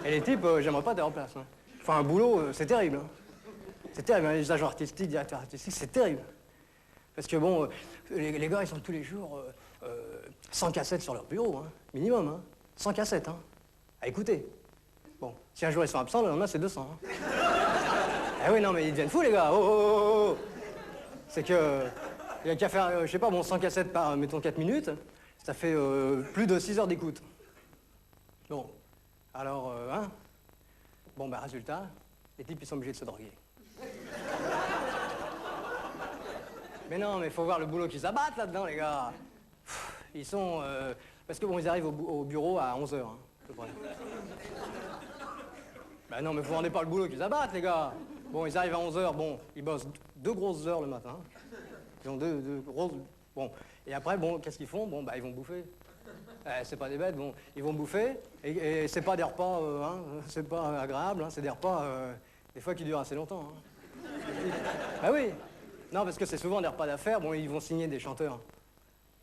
Et les types, j'aimerais pas être en place, hein. Enfin, un boulot, c'est terrible, hein. C'est terrible, hein, les agents artistiques, directeurs artistiques, c'est terrible. Parce que bon, les gars, ils sont tous les jours 100 cassettes sur leur bureau, hein, minimum, hein. 100 cassettes, hein, à écouter. Bon, si un jour ils sont absents, le lendemain, c'est 200. Hein. Eh oui, non, mais ils deviennent fous, les gars. Oh, oh, oh, oh. C'est que, il y a qu'à faire, je sais pas, bon, 100 cassettes par, mettons, 4 minutes, ça fait plus de 6 heures d'écoute. Bon, alors, hein. Bon, bah, résultat, les types, ils sont obligés de se droguer. Mais non, mais faut voir le boulot qu'ils s'abattent là-dedans, les gars. Ils sont... parce que bon, ils arrivent au bureau à 11h, hein, à peu près. Ben non, mais vous rendez pas le boulot qu'ils abattent, les gars. Bon, ils arrivent à 11h, bon, ils bossent 2 grosses heures le matin. Ils ont deux grosses... Bon, et après, bon, qu'est-ce qu'ils font? Bon, bah, ils vont bouffer. C'est pas des bêtes, bon, ils vont bouffer, et c'est pas des repas, hein, c'est pas agréable, hein, c'est des repas, des fois, qui durent assez longtemps. Hein. Bah oui. Non, parce que c'est souvent des repas d'affaires, bon, ils vont signer des chanteurs.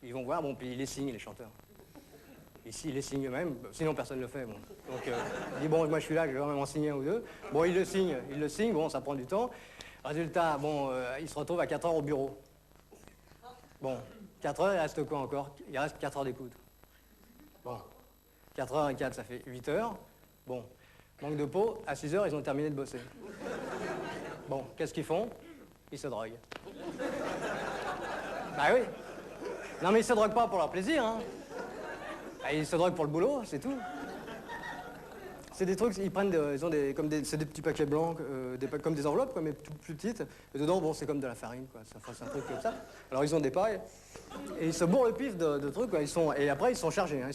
Ils vont voir, bon, puis ils les signent, les chanteurs. Ici, ils les signent eux-mêmes, sinon personne ne le fait, bon. Donc, il dit, bon, moi je suis là, je vais quand même en signer un ou deux. Bon, ils le signent, bon, ça prend du temps. Résultat, bon, ils se retrouvent à 4 heures au bureau. Bon, 4 heures, il reste quoi encore? Il reste 4 heures d'écoute. Bon, 4 heures et 4, ça fait 8 heures. Bon, manque de peau, à 6 heures, ils ont terminé de bosser. Bon, qu'est-ce qu'ils font? Ils se droguent. Bah oui. Non, mais ils se droguent pas pour leur plaisir, hein. Bah, ils se droguent pour le boulot, c'est tout. C'est des trucs, ils prennent, ils ont c'est des petits paquets blancs, comme des enveloppes, quoi, mais tout plus petites. Et dedans, bon, c'est comme de la farine, quoi. C'est un truc comme ça. Alors, ils ont des pailles, et ils se bourrent le pif de trucs, quoi. Et après, ils sont chargés, hein.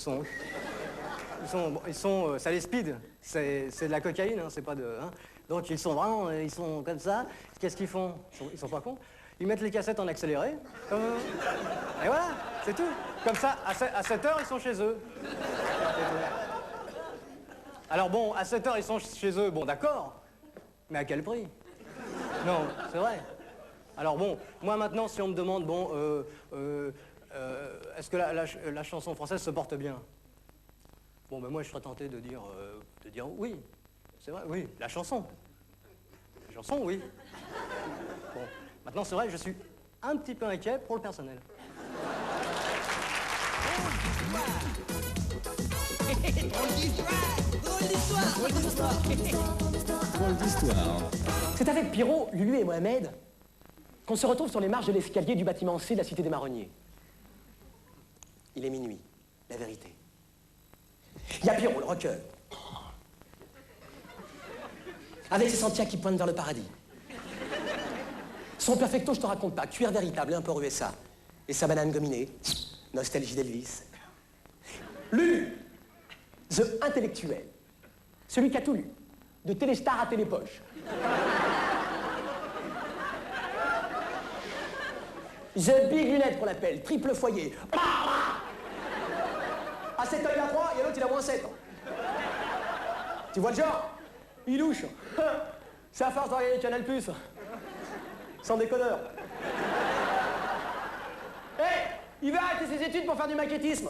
Ça les speed. C'est de la cocaïne, hein, c'est pas de... Hein. Donc, ils sont vraiment, ils sont comme ça. Qu'est-ce qu'ils font? Ils sont pas cons. Ils mettent les cassettes en accéléré. Et voilà, c'est tout. Comme ça, à 7 heures, ils sont chez eux. Alors bon, à 7 heures, ils sont chez eux, bon, d'accord. Mais à quel prix? Non, c'est vrai. Alors bon, moi maintenant, si on me demande, bon, est-ce que la chanson française se porte bien? Bon, ben moi, je serais tenté de dire oui. C'est vrai, oui, la chanson. La chanson, oui. Bon, maintenant, c'est vrai, je suis un petit peu inquiet pour le personnel. Drôle d'histoire. C'est avec Pierrot, Lulu et Mohamed qu'on se retrouve sur les marches de l'escalier du bâtiment C de la Cité des Marronniers. Il est minuit, la vérité. Il y a Pierrot, le rocker, avec ses sentiers qui pointent vers le paradis. Son perfecto, je te raconte pas, cuir véritable et un peu USA. Et sa banane gominée, nostalgie d'Elvis. Lulu, the intellectuel, celui qui a tout lu, de Téléstar à Télépoche. The big lunette qu'on l'appelle, triple foyer. À cet œil à 3, et l'autre il a moins 7 ans. Tu vois le genre? Il louche. C'est à force de regarder Canal+. Sans déconneur. Hé, il va arrêter ses études pour faire du maquettisme.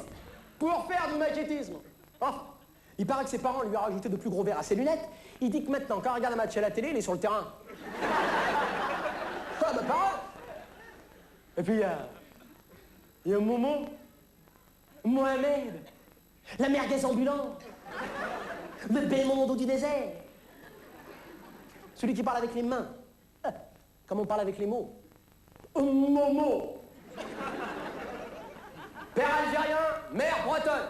Pour faire du maquettisme. Oh, il paraît que ses parents lui ont rajouté de plus gros verres à ses lunettes. Il dit que maintenant, quand il regarde un match à la télé, il est sur le terrain. Ah, ma parole. Et puis, il y a un moment, Mohamed, la merguez ambulante, le Belmondo du désert, celui qui parle avec les mains, comme on parle avec les mots. Momo. Père algérien, mère bretonne.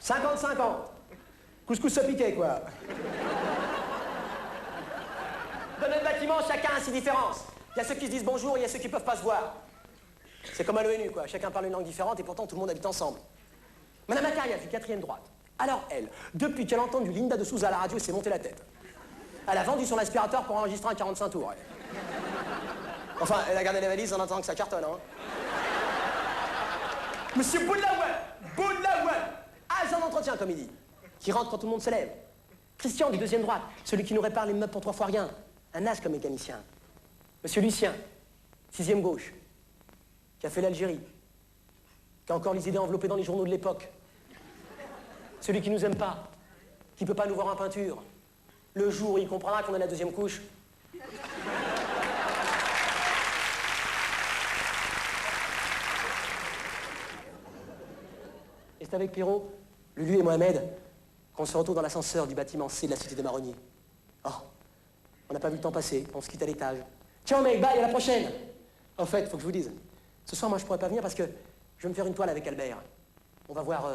50-50. Couscous se piqué, quoi. Dans notre bâtiment, chacun a ses différences. Il y a ceux qui se disent bonjour, il y a ceux qui peuvent pas se voir. C'est comme à l'ONU, quoi. Chacun parle une langue différente et pourtant tout le monde habite ensemble. Madame Macaria, du 4e droite. Alors elle, depuis qu'elle a entendu Linda de Souza à la radio, elle s'est montée la tête. Elle a vendu son aspirateur pour enregistrer un 45 tours. Elle. Enfin, elle a gardé les valises en attendant que ça cartonne, hein. Monsieur Boudlaouel, agent d'entretien, comme il dit, qui rentre quand tout le monde se lève. Christian, du deuxième droite, celui qui nous répare les meubles pour 3 fois rien. Un as comme mécanicien. Monsieur Lucien, 6e gauche, qui a fait l'Algérie, qui a encore les idées enveloppées dans les journaux de l'époque. Celui qui nous aime pas, qui peut pas nous voir en peinture. Le jour où il comprendra qu'on a la 2e couche. Et c'est avec Pierrot, Lulu et Mohamed qu'on se retrouve dans l'ascenseur du bâtiment C de la Cité des Marronniers. Oh, on n'a pas vu le temps passer, on se quitte à l'étage. Ciao mec, bye, à la prochaine. En fait, faut que je vous dise, ce soir moi je pourrais pas venir parce que je vais me faire une toile avec Albert. On va voir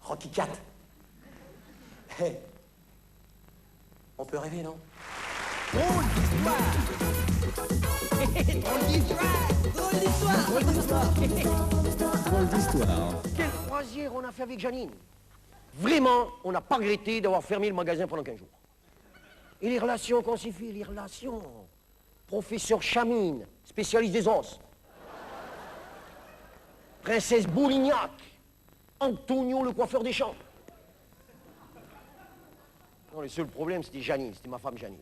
Rocky IV. Hey. On peut rêver, non? Drôle d'histoire. Drôle d'histoire. Drôle d'histoire. Drôle d'histoire. Quelle croisière on a fait avec Janine. Vraiment, on n'a pas regretté d'avoir fermé le magasin pendant 15 jours. Et les relations qu'on s'y fait, les relations. Professeur Chamine, spécialiste des os. Princesse Boulignac. Antonio, le coiffeur des champs. Non, le seul problème, c'était Janine, c'était ma femme Janine.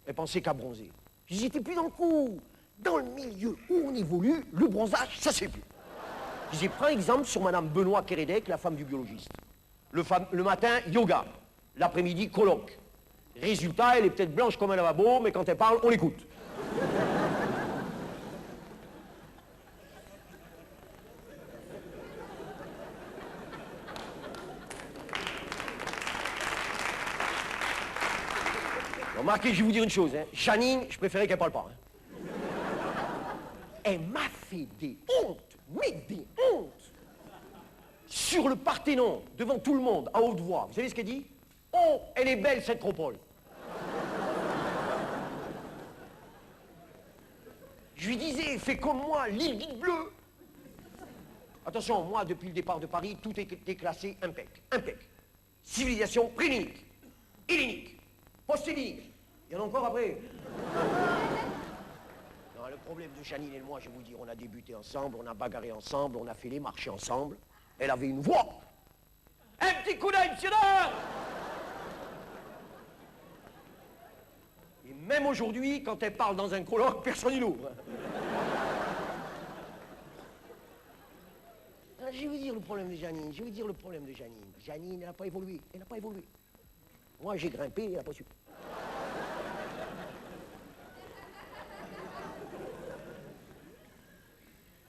Elle pensait qu'à bronzer. J'étais plus dans le coup. Dans le milieu où on évolue, le bronzage, ça se fait plus. Je disais, prends exemple sur madame Benoît Kérédec, la femme du biologiste. Le matin, yoga. L'après-midi, colloque. Résultat, elle est peut-être blanche comme un lavabo, mais quand elle parle, on l'écoute. Remarquez, je vais vous dire une chose, hein. Janine, je préférais qu'elle parle pas. Hein. Elle m'a fait des hontes, mais des hontes. Sur le Parthénon, devant tout le monde, à haute voix. Vous savez ce qu'elle dit? Oh, elle est belle, cette Acropole. Je lui disais, fais comme moi, l'île dite bleue. Attention, moi, depuis le départ de Paris, tout était classé impec. Impec. Civilisation préhélénique, hellénique, post-hellénique. Il y en a encore après. Non, le problème de Janine et moi, je vais vous dire, on a débuté ensemble, on a bagarré ensemble, on a fait les marchés ensemble. Elle avait une voix. Un petit coup d'œil, monsieur Dard. Et même aujourd'hui, quand elle parle dans un colloque, personne n'y l'ouvre. Je vais vous dire le problème de Janine, je vais vous dire le problème de Janine. Janine, elle n'a pas évolué, elle n'a pas évolué. Moi, j'ai grimpé, elle n'a pas su.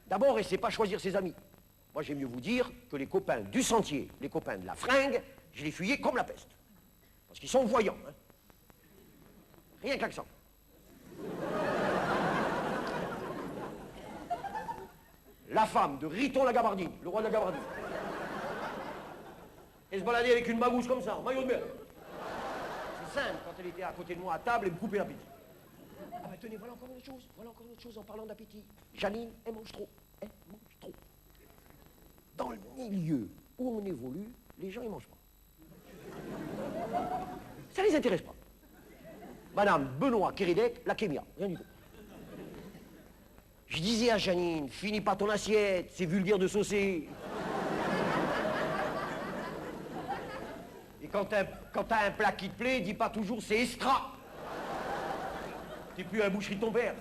D'abord, elle ne sait pas choisir ses amis. Moi, j'aime mieux vous dire que les copains du sentier, les copains de la fringue, je les fuyais comme la peste. Parce qu'ils sont voyants. Hein. Rien que l'accent. La femme de Riton la Gabardine, le roi de la Gabardine. Elle se baladait avec une magouche comme ça, en maillot de mer. C'est simple, quand elle était à côté de moi à table, elle me coupait l'appétit. Ah ben tenez, voilà encore une autre chose en parlant d'appétit. Janine, elle mange trop. Elle mange trop. Dans le milieu où on évolue, les gens, ils mangent pas. Ça les intéresse pas. Madame Benoît Kérédec, la kémia, rien du tout. Je disais à Janine, finis pas ton assiette, c'est vulgaire de saucer. Et quand t'as un plat qui te plaît, dis pas toujours c'est extra. T'es plus à la boucherie de ton père.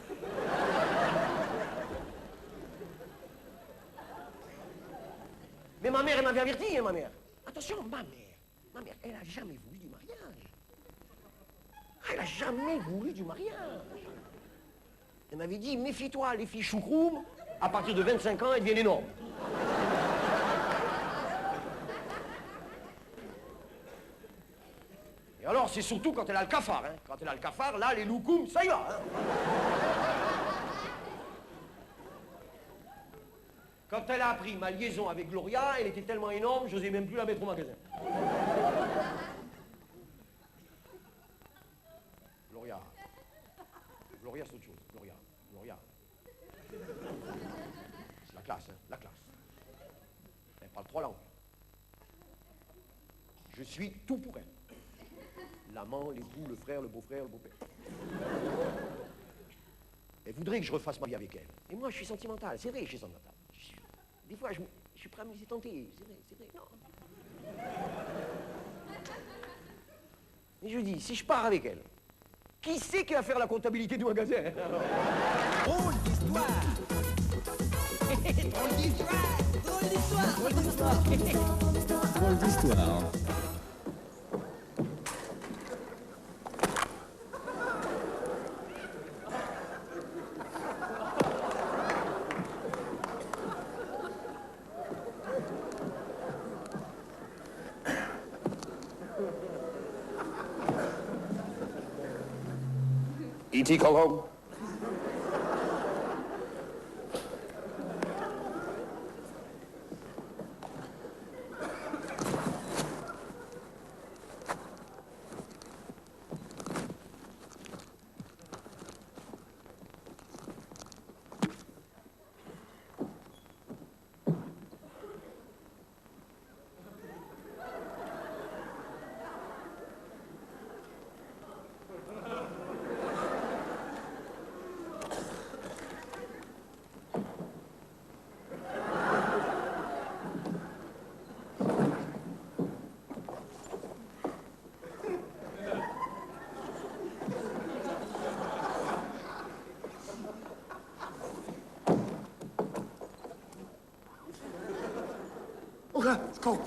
Mais ma mère, elle m'avait averti, hein, ma mère. Attention, ma mère, elle a jamais voulu du mariage. Elle a jamais voulu du mariage. Elle m'avait dit, méfie-toi, les filles choucroum, à partir de 25 ans, elles deviennent énormes. Et alors, c'est surtout quand elle a le cafard, hein. Quand elle a le cafard, là, les loukoums, ça y va, hein. Quand elle a appris ma liaison avec Gloria, elle était tellement énorme, je n'osais même plus la mettre au magasin. Gloria. Gloria, c'est autre chose. Gloria. C'est la classe, hein, la classe. Elle parle 3 langues. Je suis tout pour elle. L'amant, l'époux, le frère, le beau-frère, le beau-père. Elle voudrait que je refasse ma vie avec elle. Et moi, je suis sentimental. C'est vrai, je suis sentimental. Je Des fois, je suis prêt à me laisser tenter. C'est vrai, non. Mais je dis, si je pars avec elle, qui c'est qui va faire la comptabilité du magasin? Drôle d'histoire. Drôle d'histoire. Drôle d'histoire. Drôle d'histoire. Drôle d'histoire. E.T. call home? Okay, go.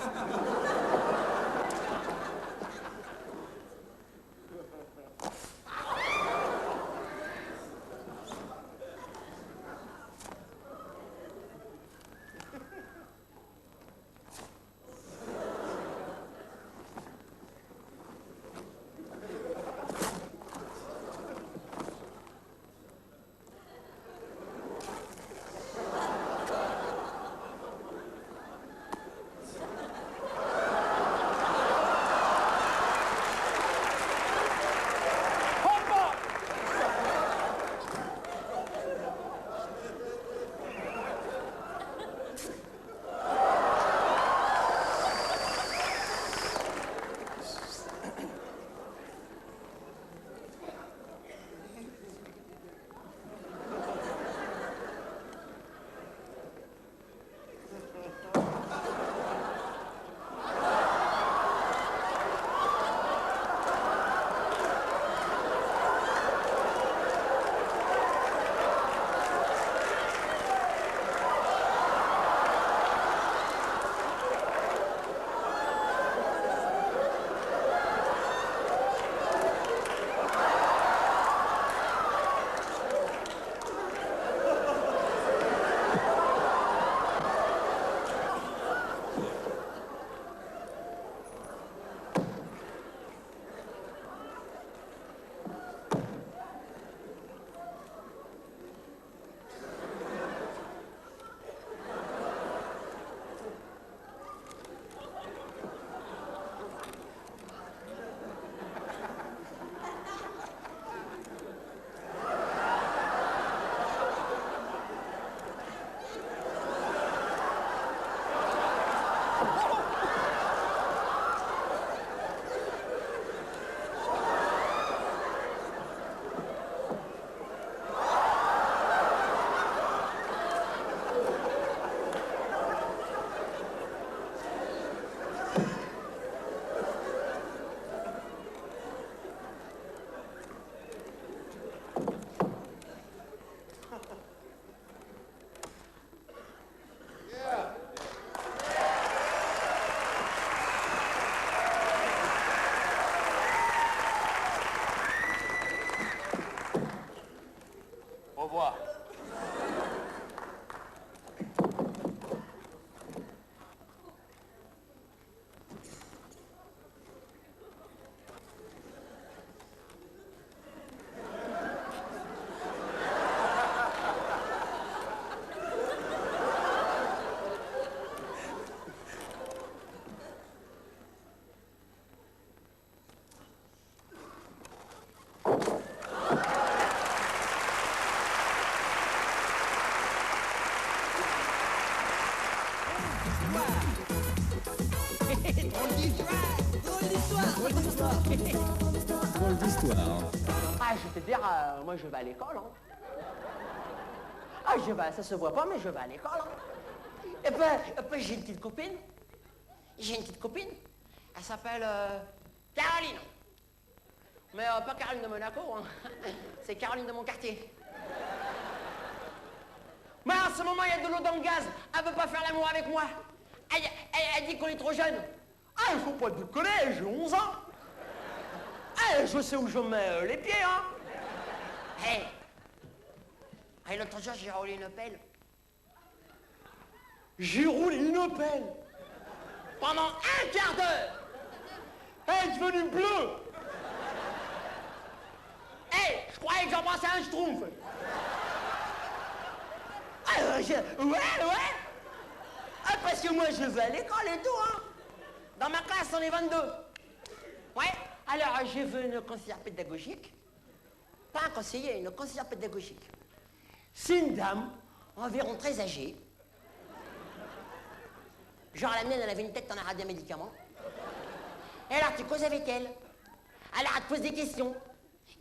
Drôle d'histoire. Ah, je vais te dire, moi je vais à l'école. Hein. Ah, ça se voit pas, mais je vais à l'école. Hein. Et puis j'ai une petite copine. J'ai une petite copine. Elle s'appelle Caroline. Mais pas Caroline de Monaco, hein. C'est Caroline de mon quartier. Mais en ce moment, il y a de l'eau dans le gaz. Elle veut pas faire l'amour avec moi. Elle dit qu'on est trop jeune. Ah, il faut pas déconner, j'ai 11 ans. Eh, je sais où je mets les pieds, hein. Hey, l'autre jour, j'ai roulé une pelle. J'ai roulé une pelle pendant un quart d'heure. Elle est devenue bleue. Je croyais que j'embrassais un schtroumpf. Ouais. Parce que moi, je vais à l'école et tout, hein. Dans ma classe, on est 22. Ouais. Alors, je veux une conseillère pédagogique. Pas un conseiller, une conseillère pédagogique. C'est une dame, environ très âgée. Genre, la mienne, elle avait une tête en arrêt des médicaments. Et alors, tu causes avec elle. Alors, elle te pose des questions.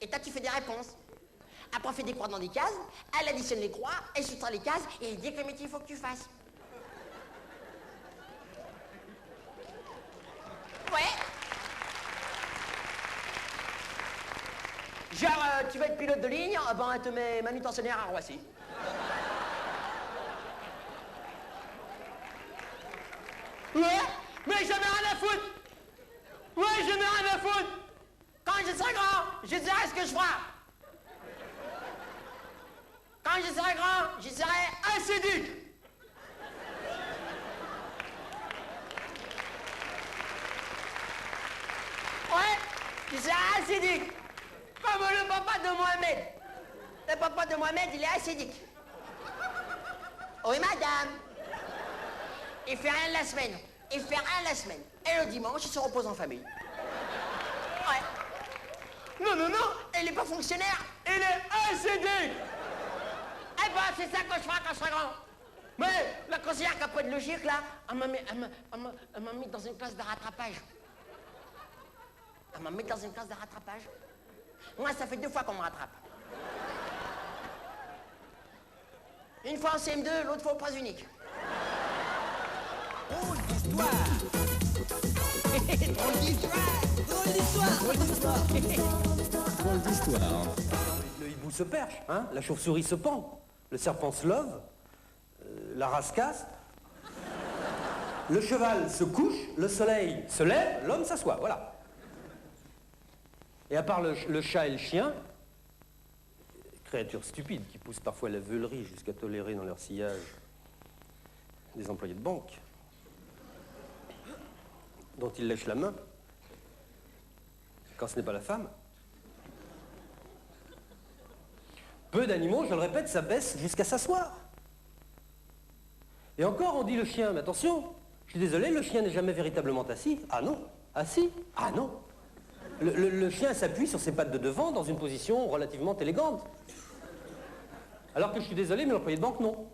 Et toi, tu fais des réponses. Après, on fait des croix dans des cases. Elle additionne les croix, elle soutient les cases, et elle dit quel métier il faut que tu fasses. Ouais. Genre, tu vas être pilote de ligne, ben, elle te met manutentionnaire à Roissy. Ouais, mais j'en ai rien à foutre. Ouais, j'en ai rien à foutre. Quand je serai grand, je dirai ce que je ferai. Quand je serai grand, je serai ascédique. Ouais, je serai ascédique. Comme le papa de Mohamed. Le papa de Mohamed, il est ascédique. Oui, madame. Il fait rien la semaine. Il fait rien la semaine. Et le dimanche, il se repose en famille. Ouais. Non, il est pas fonctionnaire. Il est ascédique. Eh ben, c'est ça que je ferai quand je serai grand. Mais la conseillère qui a pas de logique, là, elle m'a mis dans une classe de rattrapage. Elle m'a mis dans une classe de rattrapage. Moi, ça fait 2 fois qu'on me rattrape. Une fois en CM2, l'autre fois au Prince unique. Drôle d'histoire. Drôle d'histoire. Drôle d'histoire. Le hibou se perche, hein, la chauve-souris se pend, le serpent se love, la race casse, le cheval se couche, le soleil se lève, l'homme s'assoit, voilà. Et à part le chat et le chien, créatures stupides qui poussent parfois la veulerie jusqu'à tolérer dans leur sillage des employés de banque, dont ils lèchent la main, quand ce n'est pas la femme. Peu d'animaux, je le répète, s'abaissent jusqu'à s'asseoir. Et encore, on dit le chien, mais attention, je suis désolé, le chien n'est jamais véritablement assis. Ah non. Assis? Ah non. Le chien s'appuie sur ses pattes de devant dans une position relativement élégante. Alors que je suis désolé, mais l'employé de banque, non.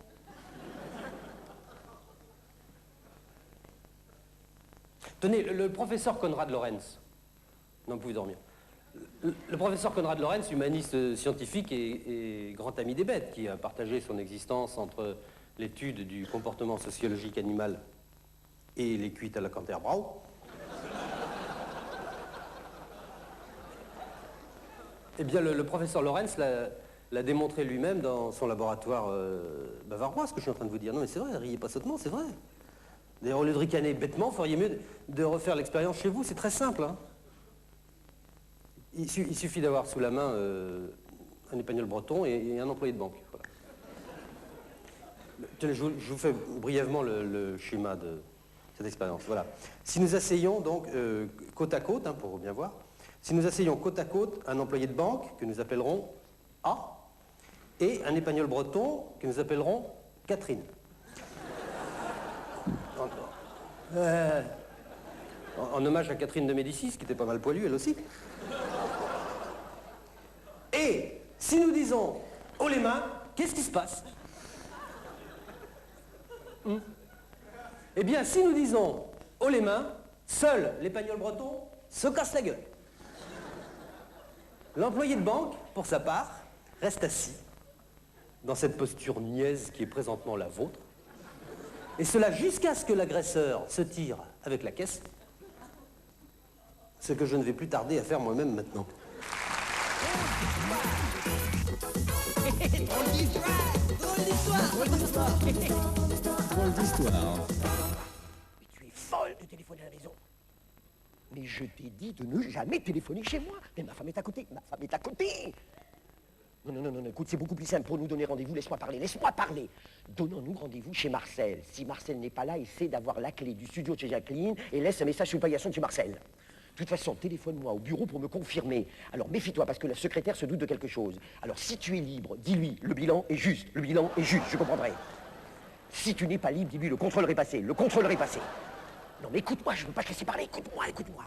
Tenez, le professeur Konrad Lorenz. Non, vous pouvez dormir. Le professeur Konrad Lorenz, humaniste scientifique et grand ami des bêtes, qui a partagé son existence entre l'étude du comportement sociologique animal et les cuites à la Canterbrau. Eh bien, le professeur Lorenz l'a démontré lui-même dans son laboratoire bavarois, ce que je suis en train de vous dire. Non, mais c'est vrai, riez pas sottement, c'est vrai. D'ailleurs, au lieu de ricaner bêtement, feriez mieux de refaire l'expérience chez vous, c'est très simple, hein. Il suffit d'avoir sous la main un épagneul breton et un employé de banque. Voilà. Tenez, je vous fais brièvement le schéma de cette expérience. Voilà. Si nous asseyons donc côte à côte, hein, pour bien voir, si nous asseyons côte à côte un employé de banque que nous appellerons A et un épagneul breton que nous appellerons Catherine. En hommage à Catherine de Médicis, qui était pas mal poilue, elle aussi. Et si nous disons haut les mains, qu'est-ce qui se passe? Eh bien, si nous disons haut les mains, seul l'épagnol breton se casse la gueule. L'employé de banque, pour sa part, reste assis dans cette posture niaise qui est présentement la vôtre. Et cela jusqu'à ce que l'agresseur se tire avec la caisse. Ce que je ne vais plus tarder à faire moi-même maintenant. Drôle d'histoire. Mais tu es folle de téléphoner à la maison. Mais je t'ai dit de ne jamais téléphoner chez moi. Mais ma femme est à côté, ma femme est à côté. Non, écoute, c'est beaucoup plus simple pour nous donner rendez-vous. Laisse-moi parler. Donnons-nous rendez-vous chez Marcel. Si Marcel n'est pas là, essaie d'avoir la clé du studio de chez Jacqueline et laisse un message sur paillasson de chez Marcel. De toute façon, téléphone-moi au bureau pour me confirmer. Alors méfie-toi parce que la secrétaire se doute de quelque chose. Alors si tu es libre, dis-lui, le bilan est juste, je comprendrai. Si tu n'es pas libre, dis-lui, le contrôleur est passé. Non mais écoute-moi, je ne veux pas te laisser parler, écoute-moi.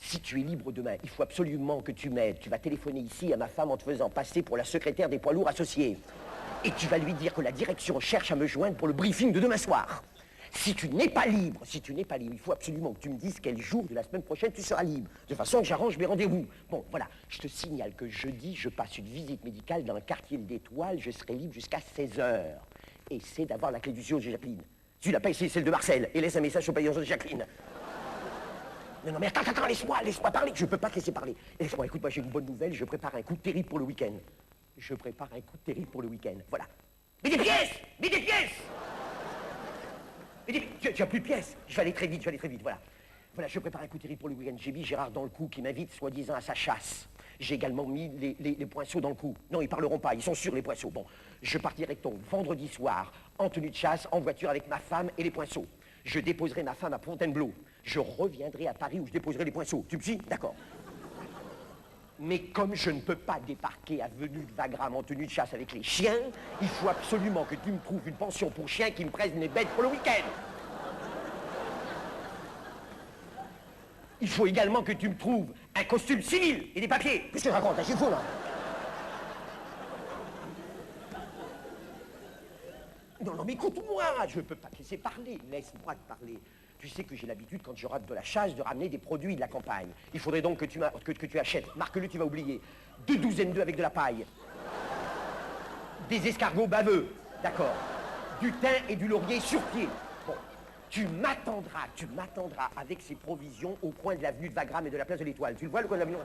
Si tu es libre demain, il faut absolument que tu m'aides. Tu vas téléphoner ici à ma femme en te faisant passer pour la secrétaire des poids lourds associés. Et tu vas lui dire que la direction cherche à me joindre pour le briefing de demain soir. Si tu n'es pas libre, il faut absolument que tu me dises quel jour de la semaine prochaine tu seras libre. De façon que j'arrange mes rendez-vous. Bon, voilà, je te signale que jeudi, je passe une visite médicale dans le quartier d'Étoile. Je serai libre jusqu'à 16h. Essaie d'avoir la clé du studio de Jacqueline. Tu n'as pas essayé celle de Marcel et laisse un message au paillasson de Jacqueline. Non, mais attends, laisse-moi parler. Je ne peux pas te laisser parler. Laisse-moi, écoute-moi, j'ai une bonne nouvelle. Je prépare un coup terrible pour le week-end. Voilà. Mais des pièces. Tu as plus de pièces. Je vais aller très vite, voilà. Voilà, je prépare un coup terrible pour le week-end. J'ai mis Gérard dans le coup qui m'invite soi-disant à sa chasse. J'ai également mis les poinceaux dans le coup. Non, ils parleront pas, ils sont sûrs les poinceaux. Bon, je partirai donc vendredi soir en tenue de chasse, en voiture avec ma femme et les poinceaux. Je déposerai ma femme à Fontainebleau. Je reviendrai à Paris où je déposerai les poinceaux. Tu me suis? D'accord. Mais comme je ne peux pas débarquer avenue de Wagram en tenue de chasse avec les chiens, il faut absolument que tu me trouves une pension pour chiens qui me prennent les bêtes pour le week-end. Il faut également que tu me trouves un costume civil et des papiers. Qu'est-ce que je raconte? Je suis fou, là. Non, mais écoute-moi, je ne peux pas te laisser parler. Laisse-moi te parler. Tu sais que j'ai l'habitude, quand je rate de la chasse, de ramener des produits de la campagne. Il faudrait donc que tu achètes, marque-le, tu vas oublier, 2 douzaines d'œufs avec de la paille, des escargots baveux, d'accord, du thym et du laurier sur pied. Bon, tu m'attendras avec ces provisions au coin de l'avenue de Wagram et de la place de l'Étoile. Tu le vois, le coin de l'avenue?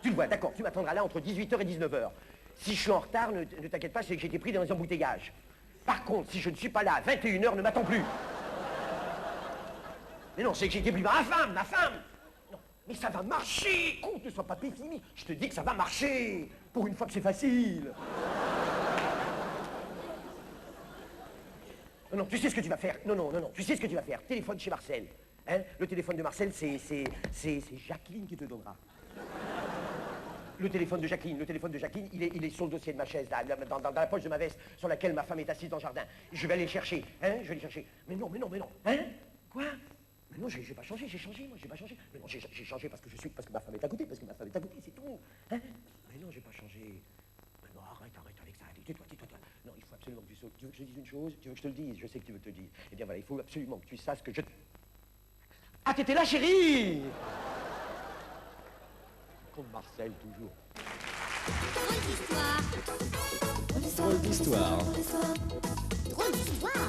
Tu le vois, d'accord, tu m'attendras là entre 18h et 19h. Si je suis en retard, ne t'inquiète pas, c'est que j'ai été pris dans les embouteillages. Par contre, si je ne suis pas là à 21h, ne m'attends plus. Mais non, c'est que j'ai été pris par ma femme. Non, mais ça va marcher. Écoute, ne sois pas pessimiste. Je te dis que ça va marcher. Pour une fois que c'est facile. Non, tu sais ce que tu vas faire. Non, tu sais ce que tu vas faire. Téléphone chez Marcel. Hein? Le téléphone de Marcel, c'est Jacqueline qui te donnera. Le téléphone de Jacqueline, il est sur le dossier de ma chaise, là, dans la poche de ma veste, sur laquelle ma femme est assise dans le jardin. Je vais aller le chercher, hein, Mais non, hein? Quoi? Mais non, j'ai pas changé, j'ai changé. Mais non, j'ai changé parce que ma femme est à côté, c'est tout. Hein? Mais non, j'ai pas changé. Mais non, arrête avec ça, tais-toi. Non, il faut absolument que tu sautes. Tu veux que je te dise une chose? Tu veux que je te le dise? Je sais que tu veux que je te le dise. Eh bien voilà, il faut absolument que tu saches que je... Ah, t'étais là, chérie! Comme Marcel, toujours. Drôle d'histoire. Drôle d'histoire.